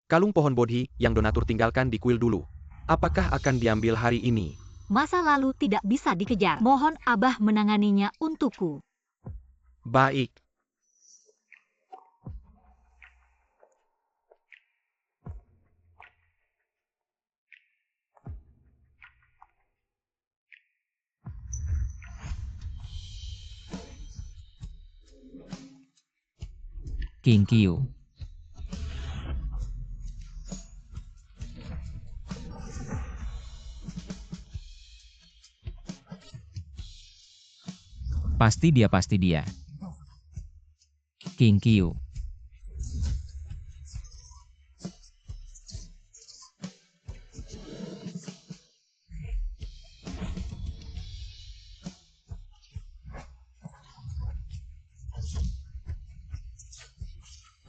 S1: Kalung pohon bodhi yang donatur tinggalkan di kuil dulu. Apakah akan diambil hari ini?
S3: Masa lalu tidak bisa dikejar. Mohon Abah menanganinya untukku.
S1: Baik.
S4: King Qiu. Pasti dia. King Qiu.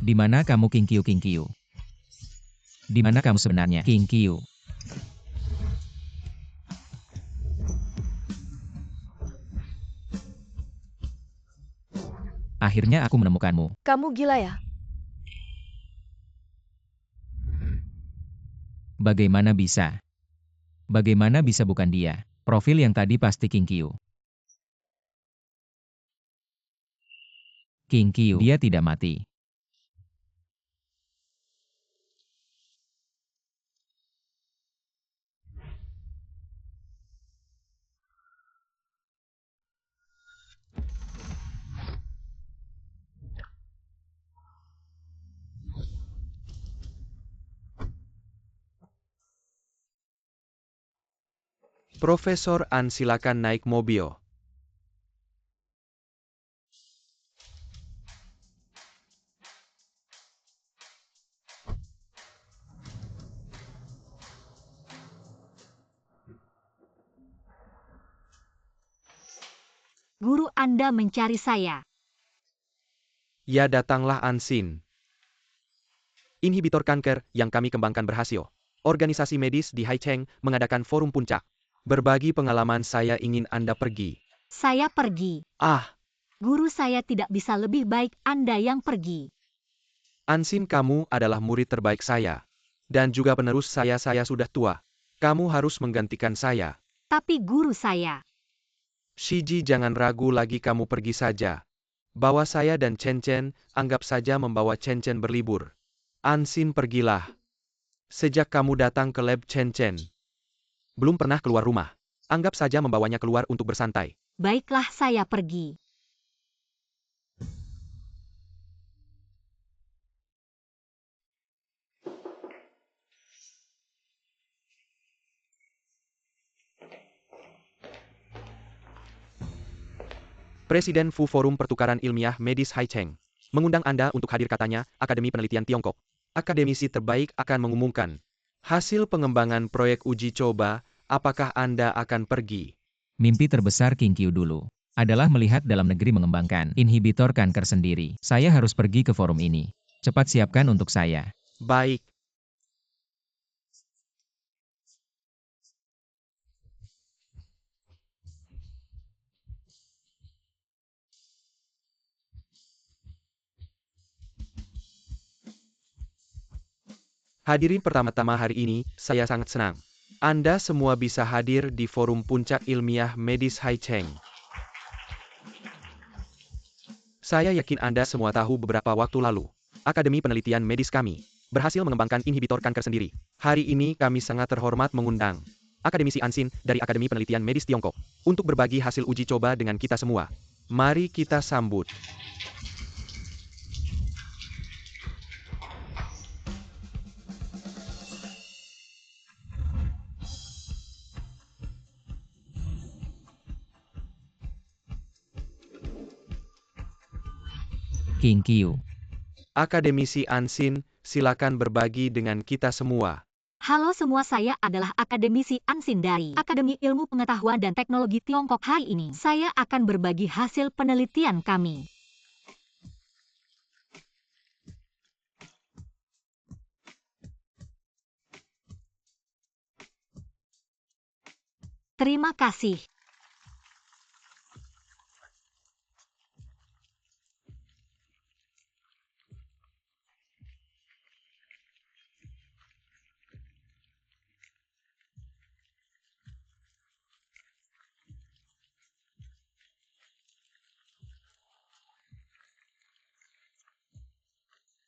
S4: Di mana kamu King Qiu? Di mana kamu sebenarnya King Qiu? Akhirnya aku menemukanmu.
S5: Kamu gila ya?
S4: Bagaimana bisa? Bagaimana bisa bukan dia? Profil yang tadi pasti King Qiu. King Qiu, dia tidak mati.
S1: Profesor An silakan naik mobil.
S3: Guru Anda mencari saya.
S1: Ya datanglah Ansin. Inhibitor kanker yang kami kembangkan berhasil. Organisasi medis di Haicheng mengadakan forum puncak. Berbagi pengalaman saya ingin Anda pergi.
S3: Saya pergi.
S1: Ah,
S3: Guru saya tidak bisa lebih baik Anda yang pergi.
S1: Ansin kamu adalah murid terbaik saya. Dan juga penerus saya sudah tua. Kamu harus menggantikan saya.
S3: Tapi guru saya.
S1: Shiji jangan ragu lagi kamu pergi saja. Bawa saya dan Chen Chen, anggap saja membawa Chen Chen berlibur. Ansin pergilah. Sejak kamu datang ke lab Chen Chen, belum pernah keluar rumah. Anggap saja membawanya keluar untuk bersantai.
S3: Baiklah saya pergi.
S1: Presiden Fu Forum Pertukaran Ilmiah Medis Haicheng mengundang Anda untuk hadir katanya, Akademi Penelitian Tiongkok. Akademisi terbaik akan mengumumkan hasil pengembangan proyek uji coba, apakah Anda akan pergi?
S4: Mimpi terbesar King Qiu dulu adalah melihat dalam negeri mengembangkan inhibitor kanker sendiri. Saya harus pergi ke forum ini. Cepat siapkan untuk saya.
S1: Baik. Hadirin pertama-tama hari ini, saya sangat senang. Anda semua bisa hadir di Forum Puncak Ilmiah Medis Haicheng. Saya yakin Anda semua tahu beberapa waktu lalu, Akademi Penelitian Medis kami berhasil mengembangkan inhibitor kanker sendiri. Hari ini kami sangat terhormat mengundang Akademisi Ansin dari Akademi Penelitian Medis Tiongkok untuk berbagi hasil uji coba dengan kita semua. Mari kita sambut.
S4: King Qiu.
S1: Akademisi Ansin, silakan berbagi dengan kita semua.
S3: Halo semua, saya adalah akademisi Ansin dari Akademi Ilmu Pengetahuan dan Teknologi Tiongkok. Hari ini, saya akan berbagi hasil penelitian kami. Terima kasih.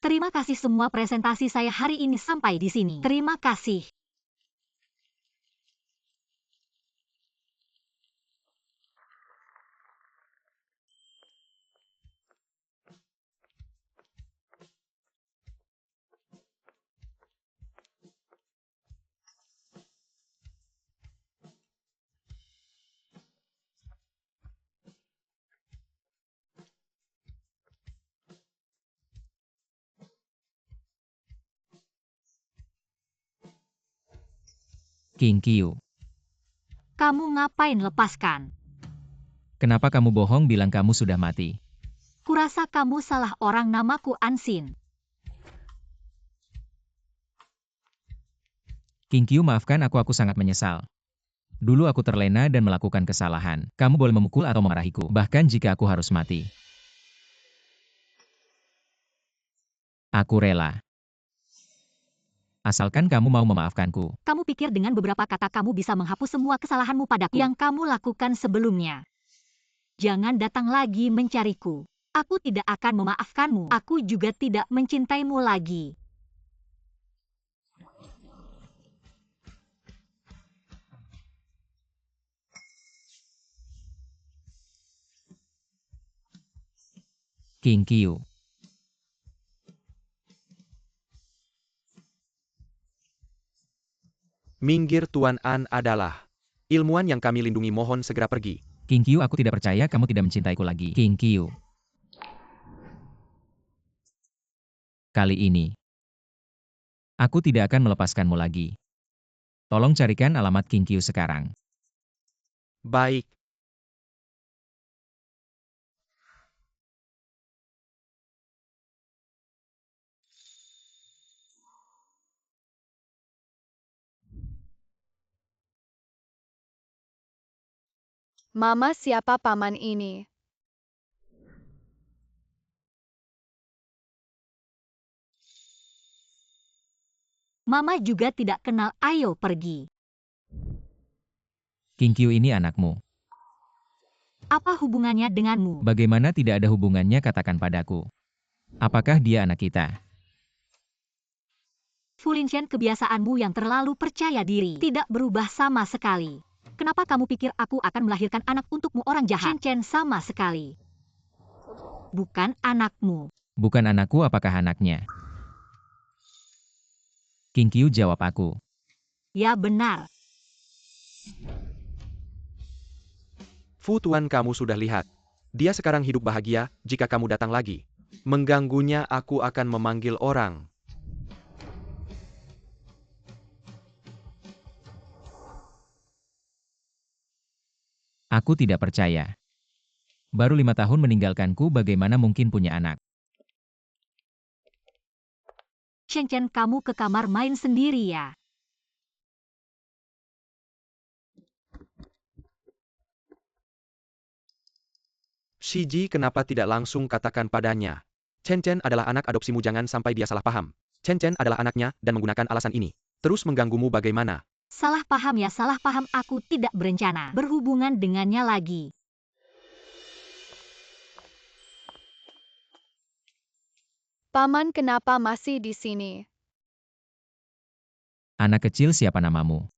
S3: Terima kasih, semua presentasi saya hari ini sampai di sini. Terima kasih.
S4: King Qiu,
S3: Kamu ngapain lepaskan?
S4: kenapa kamu bohong bilang kamu sudah mati?
S3: Kurasa kamu salah orang, namaku Ansin.
S4: King Qiu, maafkan aku sangat menyesal. Dulu aku terlena dan melakukan kesalahan. Kamu boleh memukul atau memarahiku, bahkan jika aku harus mati. Aku rela. Asalkan kamu mau memaafkanku.
S3: Kamu pikir dengan beberapa kata kamu bisa menghapus semua kesalahanmu padaku yang kamu lakukan sebelumnya? Jangan datang lagi mencariku. Aku tidak akan memaafkanmu. Aku juga tidak mencintaimu lagi.
S4: King Qiu,
S1: Minggir, Tuan An adalah ilmuwan yang kami lindungi, mohon segera pergi.
S4: King Qiu, aku tidak percaya kamu tidak mencintaiku lagi. King Qiu. Kali ini, aku tidak akan melepaskanmu lagi. Tolong carikan alamat King Qiu sekarang.
S1: Baik.
S5: Mama, siapa paman ini?
S3: Mama juga tidak kenal, ayo pergi.
S4: King Qiu ini anakmu.
S3: Apa hubungannya denganmu?
S4: Bagaimana tidak ada hubungannya, katakan padaku. Apakah dia anak kita?
S3: Fu Linshan, kebiasaanmu yang terlalu percaya diri tidak berubah sama sekali. Kenapa kamu pikir aku akan melahirkan anak untukmu, orang jahat? Chen sama sekali. Bukan anakmu.
S4: Bukan anakku, apakah anaknya? King Qiu, jawab aku.
S3: Ya benar.
S1: Fu Tuan, kamu sudah lihat. Dia sekarang hidup bahagia, jika kamu datang lagi mengganggunya, aku akan memanggil orang.
S4: Aku tidak percaya. Baru 5 tahun meninggalkanku, bagaimana mungkin punya anak?
S3: Chen, kamu ke kamar main sendiri ya?
S1: Shiji, kenapa tidak langsung katakan padanya? Chen adalah anak adopsimu, jangan sampai dia salah paham. Chen adalah anaknya dan menggunakan alasan ini terus mengganggumu, bagaimana?
S3: Salah paham ya, salah paham. Aku tidak berencana berhubungan dengannya lagi.
S5: Paman, kenapa masih di sini?
S4: Anak kecil, siapa namamu?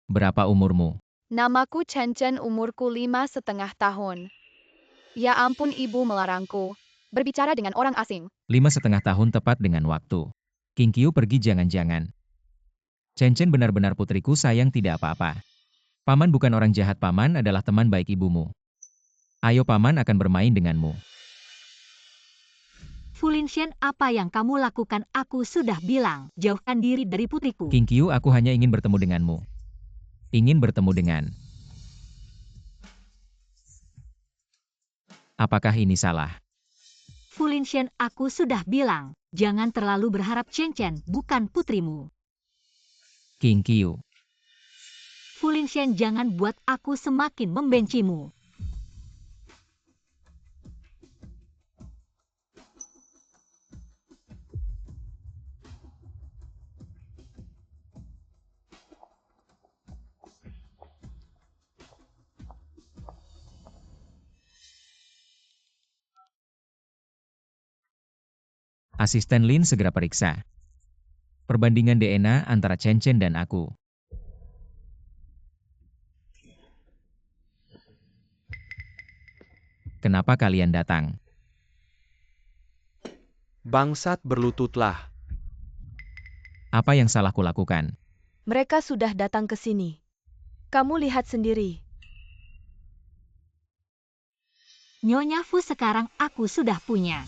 S4: Berapa umurmu?
S5: Namaku Chen, umurku 5,5 tahun. Ya ampun, ibu melarangku berbicara dengan orang asing.
S4: 5,5 tahun tepat dengan waktu. King Qiu pergi, jangan-jangan. Chen benar-benar putriku sayang, tidak apa-apa. Paman bukan orang jahat, paman adalah teman baik ibumu. Ayo, paman akan bermain denganmu.
S3: Fulinshen, apa yang kamu lakukan? Aku sudah bilang, jauhkan diri dari putriku.
S4: King Qiu, aku hanya ingin bertemu denganmu. Ingin bertemu dengan... Apakah ini salah?
S3: Fulinshen, aku sudah bilang, jangan terlalu berharap. Chen Chen bukan putrimu.
S4: King Qiu.
S3: Fulinshen, jangan buat aku semakin membencimu.
S4: Asisten Lin segera periksa. Perbandingan DNA antara Chen Chen dan aku. Kenapa kalian datang?
S1: Bangsat, berlututlah.
S4: Apa yang salah kulakukan?
S5: Mereka sudah datang ke sini. Kamu lihat sendiri.
S3: Nyonya Fu, sekarang aku sudah punya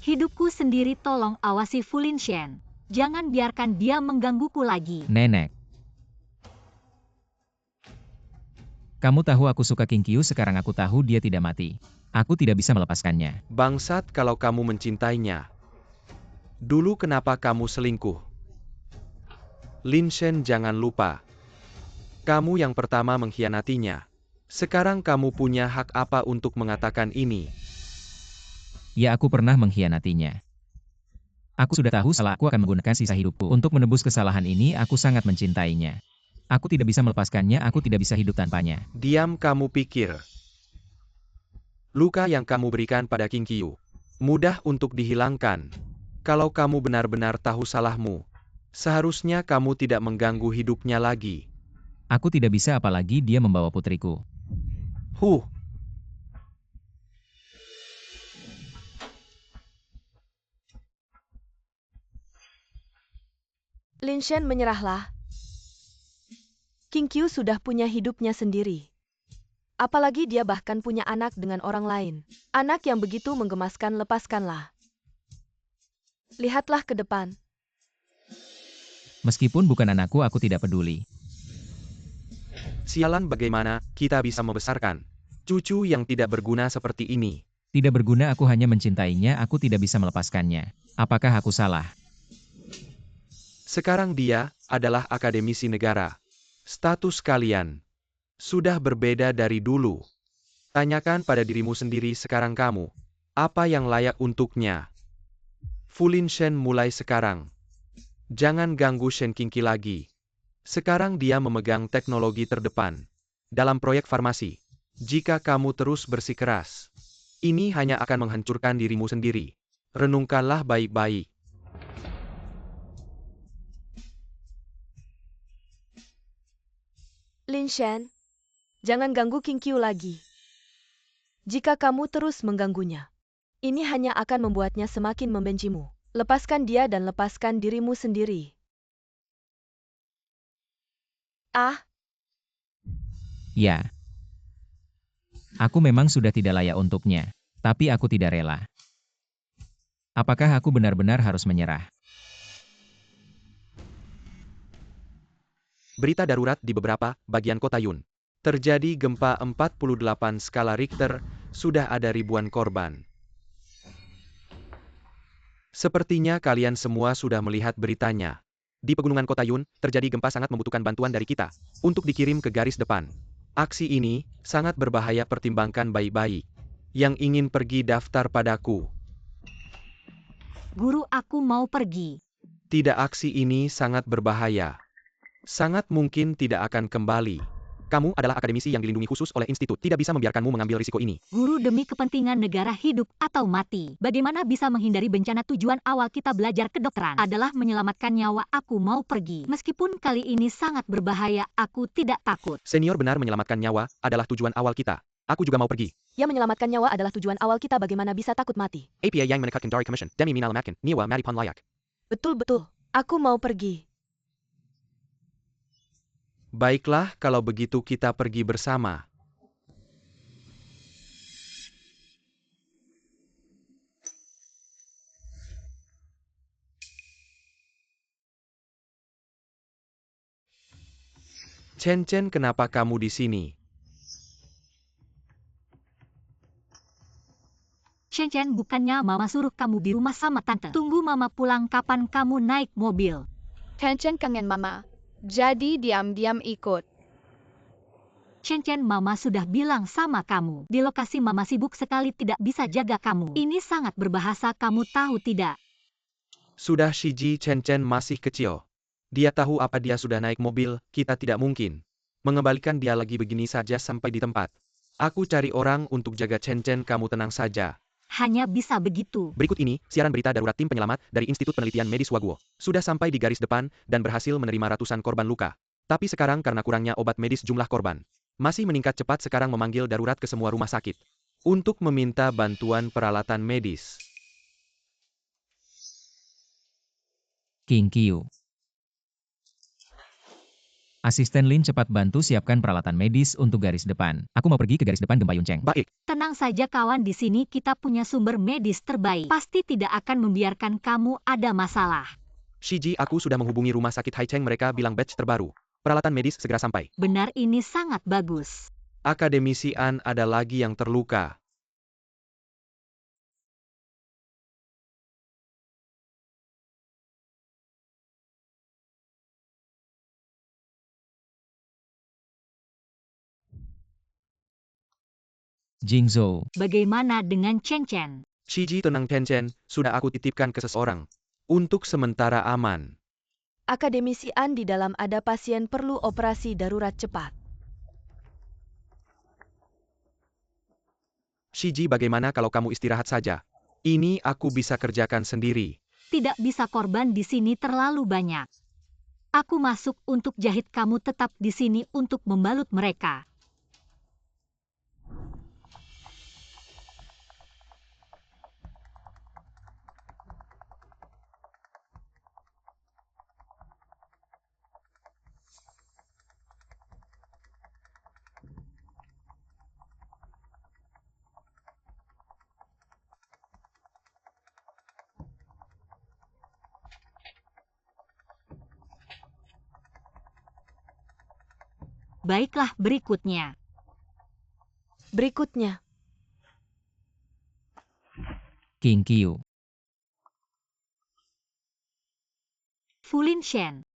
S3: hidupku sendiri. Tolong awasi Fulinshen. Jangan biarkan dia menggangguku lagi.
S4: Nenek. Kamu tahu aku suka King Qiu, sekarang aku tahu dia tidak mati. Aku tidak bisa melepaskannya.
S1: Bangsat, kalau kamu mencintainya. Dulu kenapa kamu selingkuh? Lin Shen, jangan lupa. Kamu yang pertama mengkhianatinya. Sekarang kamu punya hak apa untuk mengatakan ini?
S4: Ya, aku pernah mengkhianatinya. Aku sudah tahu salah, aku akan menggunakan sisa hidupku untuk menebus kesalahan ini. Aku sangat mencintainya. Aku tidak bisa melepaskannya, aku tidak bisa hidup tanpanya.
S1: Diam, kamu pikir. Luka yang kamu berikan pada King Qiu mudah untuk dihilangkan. Kalau kamu benar-benar tahu salahmu, seharusnya kamu tidak mengganggu hidupnya lagi.
S4: Aku tidak bisa, apalagi dia membawa putriku.
S1: Huh.
S5: Lin Shen, menyerahlah. King Qiu sudah punya hidupnya sendiri. Apalagi dia bahkan punya anak dengan orang lain. Anak yang begitu menggemaskan, lepaskanlah. Lihatlah ke depan.
S4: Meskipun bukan anakku, aku tidak peduli.
S1: Sialan, bagaimana kita bisa membesarkan cucu yang tidak berguna seperti ini?
S4: Tidak berguna, aku hanya mencintainya, aku tidak bisa melepaskannya. Apakah aku salah?
S1: Sekarang dia adalah akademisi negara. Status kalian sudah berbeda dari dulu. Tanyakan pada dirimu sendiri sekarang, kamu apa yang layak untuknya? Fulinshen, mulai sekarang jangan ganggu Shen Qingqi lagi. Sekarang dia memegang teknologi terdepan dalam proyek farmasi. Jika kamu terus bersikeras, ini hanya akan menghancurkan dirimu sendiri. Renungkanlah baik-baik.
S5: Lin Shen, jangan ganggu King Qiu lagi. Jika kamu terus mengganggunya, ini hanya akan membuatnya semakin membencimu. Lepaskan dia dan lepaskan dirimu sendiri. Ah,
S4: Ya. Aku memang sudah tidak layak untuknya. Tapi aku tidak rela. Apakah aku benar-benar harus menyerah?
S1: Berita darurat di beberapa bagian kota Yun. Terjadi gempa 48 skala Richter, sudah ada ribuan korban. Sepertinya kalian semua sudah melihat beritanya. Di pegunungan kota Yun, terjadi gempa sangat membutuhkan bantuan dari kita untuk dikirim ke garis depan. Aksi ini sangat berbahaya, pertimbangkan baik-baik. Yang ingin pergi daftar padaku.
S3: Guru, aku mau pergi.
S1: Tidak, aksi ini sangat berbahaya. Sangat mungkin tidak akan kembali. Kamu adalah akademisi yang dilindungi khusus oleh institut, tidak bisa membiarkanmu mengambil risiko ini.
S3: Guru, demi kepentingan negara, hidup atau mati. Bagaimana bisa menghindari bencana? Tujuan awal kita belajar kedokteran adalah menyelamatkan nyawa. Aku mau pergi. Meskipun kali ini sangat berbahaya, aku tidak takut.
S1: Senior, benar, menyelamatkan nyawa adalah tujuan awal kita. Aku juga mau pergi.
S5: ya, menyelamatkan nyawa adalah tujuan awal kita, bagaimana bisa takut mati?
S1: APA yang menekatkan dari commission, demi minalamatkan, niwa madipon layak.
S5: Betul-betul, aku mau pergi.
S1: Baiklah, kalau begitu kita pergi bersama. Chen Chen, kenapa kamu di sini?
S3: Chen Chen, bukannya mama suruh kamu di rumah sama tante. Tunggu mama pulang kapan kamu naik mobil.
S6: Chen Chen kangen mama. Jadi diam-diam ikut.
S3: Chen Chen, mama sudah bilang sama kamu. Di lokasi mama sibuk sekali tidak bisa jaga kamu. Ini sangat berbahaya, kamu tahu tidak?
S1: Sudah Shiji, Chen Chen masih kecil. Dia tahu apa dia sudah naik mobil, kita tidak mungkin mengembalikan dia lagi begini saja sampai di tempat. Aku cari orang untuk jaga Chen Chen, kamu tenang saja.
S3: Hanya bisa begitu.
S1: Berikut ini, siaran berita darurat tim penyelamat dari Institut Penelitian Medis Waguo. Sudah sampai di garis depan dan berhasil menerima ratusan korban luka. Tapi sekarang karena kurangnya obat medis jumlah korban masih meningkat cepat, sekarang memanggil darurat ke semua rumah sakit untuk meminta bantuan peralatan medis.
S4: King Qiu. Asisten Lin, cepat bantu siapkan peralatan medis untuk garis depan. Aku mau pergi ke garis depan gempa Yunceng.
S1: Baik.
S3: Tenang saja kawan, di sini kita punya sumber medis terbaik. Pasti tidak akan membiarkan kamu ada masalah.
S1: Shiji, aku sudah menghubungi rumah sakit Haicheng, mereka bilang batch terbaru. Peralatan medis segera sampai.
S3: Benar, ini sangat bagus.
S1: Akademisi An, ada lagi yang terluka.
S4: Jingzhou.
S3: Bagaimana dengan Chen Chen?
S1: Shiji, tenang Chen Chen, sudah aku titipkan ke seseorang. Untuk sementara aman.
S5: Akademisi An, di dalam ada pasien perlu operasi darurat cepat.
S1: Shiji, bagaimana kalau kamu istirahat saja? Ini aku bisa kerjakan sendiri.
S3: Tidak bisa, korban di sini terlalu banyak. Aku masuk untuk jahit, kamu tetap di sini untuk membalut mereka. Baiklah, berikutnya.
S5: Berikutnya,
S4: King Qiu.
S3: Fulin Shen.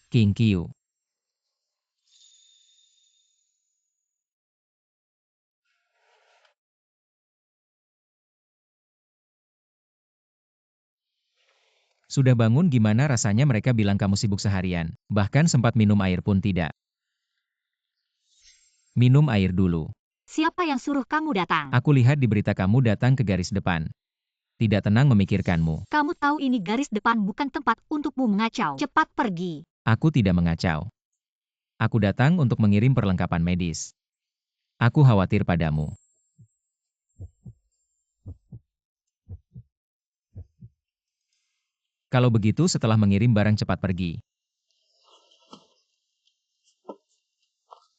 S4: King Qiu. Sudah bangun, gimana rasanya? Mereka bilang kamu sibuk seharian. Bahkan sempat minum air pun tidak. Minum air dulu.
S3: Siapa yang suruh kamu datang?
S4: Aku lihat di berita kamu datang ke garis depan. Tidak tenang memikirkanmu.
S3: Kamu tahu ini garis depan bukan tempat untukmu mengacau. Cepat pergi.
S4: Aku tidak mengacau. Aku datang untuk mengirim perlengkapan medis. Aku khawatir padamu. Kalau begitu setelah mengirim barang cepat pergi.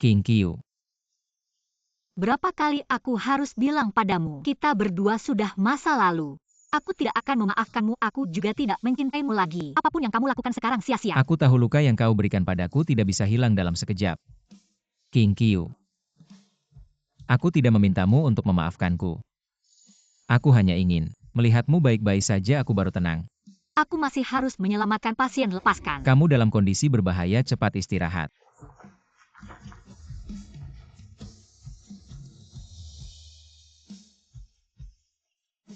S4: King Qiu.
S3: Berapa kali aku harus bilang padamu, kita berdua sudah masa lalu. Aku tidak akan memaafkanmu, aku juga tidak mencintaimu lagi. Apapun yang kamu lakukan sekarang sia-sia.
S4: Aku tahu luka yang kau berikan padaku tidak bisa hilang dalam sekejap. King Qiu. Aku tidak memintamu untuk memaafkanku. Aku hanya ingin melihatmu baik-baik saja, aku baru tenang.
S3: Aku masih harus menyelamatkan pasien, lepaskan.
S4: Kamu dalam kondisi berbahaya, cepat istirahat.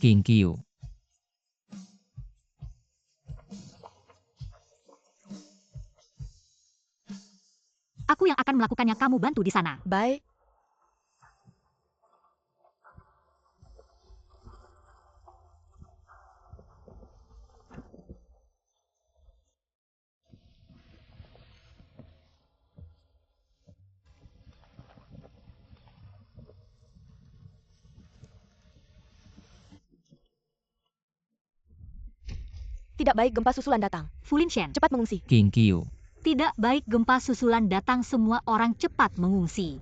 S4: King Qiu.
S3: Aku yang akan melakukannya, kamu bantu di sana.
S5: baik. Tidak baik gempa susulan datang.
S3: Fulin Shen.
S5: Cepat mengungsi.
S4: King Qiu.
S3: Tidak baik gempa susulan datang, semua orang cepat mengungsi.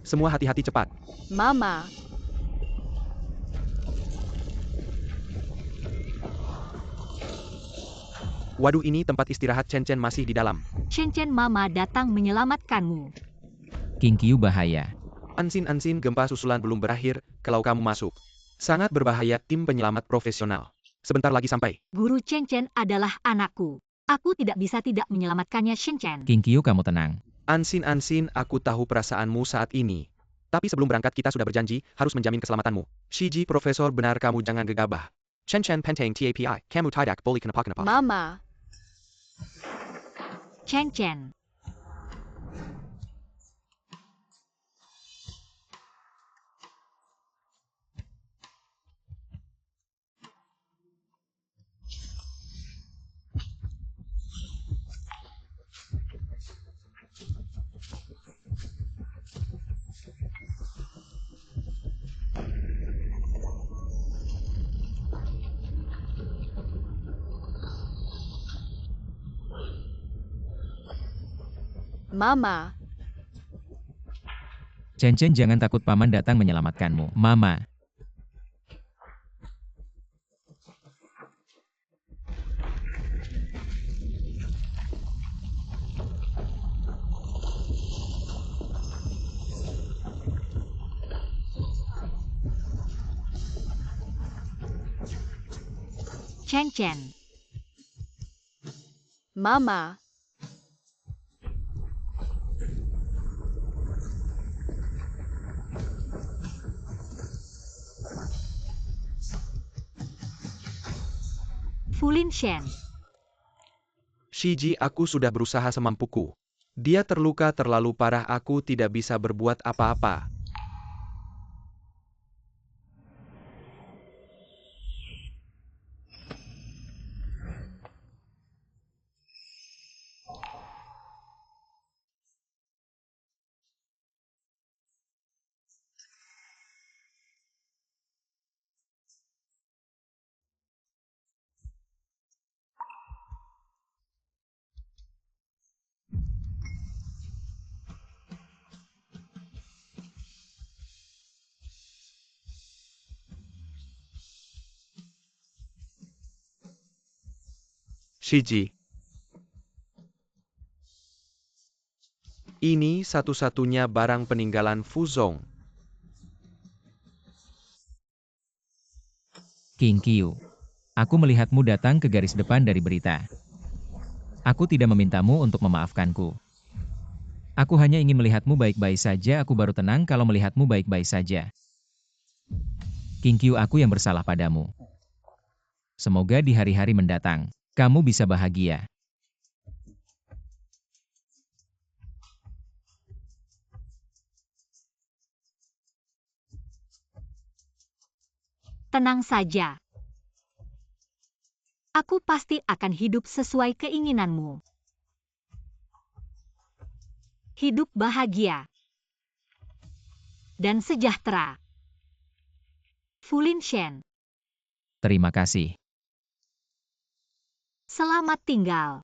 S1: Semua hati-hati, cepat.
S6: Mama.
S1: Waduh, ini tempat istirahat Chen Chen masih di dalam.
S3: Chen Chen Mama datang menyelamatkanmu.
S4: King Qiu bahaya.
S1: Ansin, gempa susulan belum berakhir, kalau kamu masuk. Sangat berbahaya, tim penyelamat profesional. Sebentar lagi sampai.
S3: Guru Chen Chen adalah anakku. Aku tidak bisa tidak menyelamatkannya, Chen Chen.
S4: King Qiu, kamu tenang.
S1: Ansin, aku tahu perasaanmu saat ini. Tapi sebelum berangkat kita sudah berjanji, harus menjamin keselamatanmu. Shiji, Profesor, benar, kamu jangan gegabah. Chen Chen Pentang TAPI, kamu tidak boleh kenapa-kenapa.
S6: Mama,
S3: Chen Chen.
S6: Mama,
S4: Chen Chen, jangan takut, paman datang menyelamatkanmu. Mama.
S3: Chen Chen.
S6: Mama,
S3: Fulin Shen.
S1: Shiji, aku sudah berusaha semampuku. Dia terluka terlalu parah, aku tidak bisa berbuat apa-apa. Shiji. Ini satu-satunya barang peninggalan Fuzong.
S4: King Qiu. Aku melihatmu datang ke garis depan dari berita. Aku tidak memintamu untuk memaafkanku. Aku hanya ingin melihatmu baik-baik saja, aku baru tenang kalau melihatmu baik-baik saja. King Qiu, aku yang bersalah padamu. Semoga di hari-hari mendatang, kamu bisa bahagia.
S3: Tenang saja. Aku pasti akan hidup sesuai keinginanmu. Hidup bahagia dan sejahtera. Fulin Shen.
S4: Terima kasih.
S3: Selamat tinggal.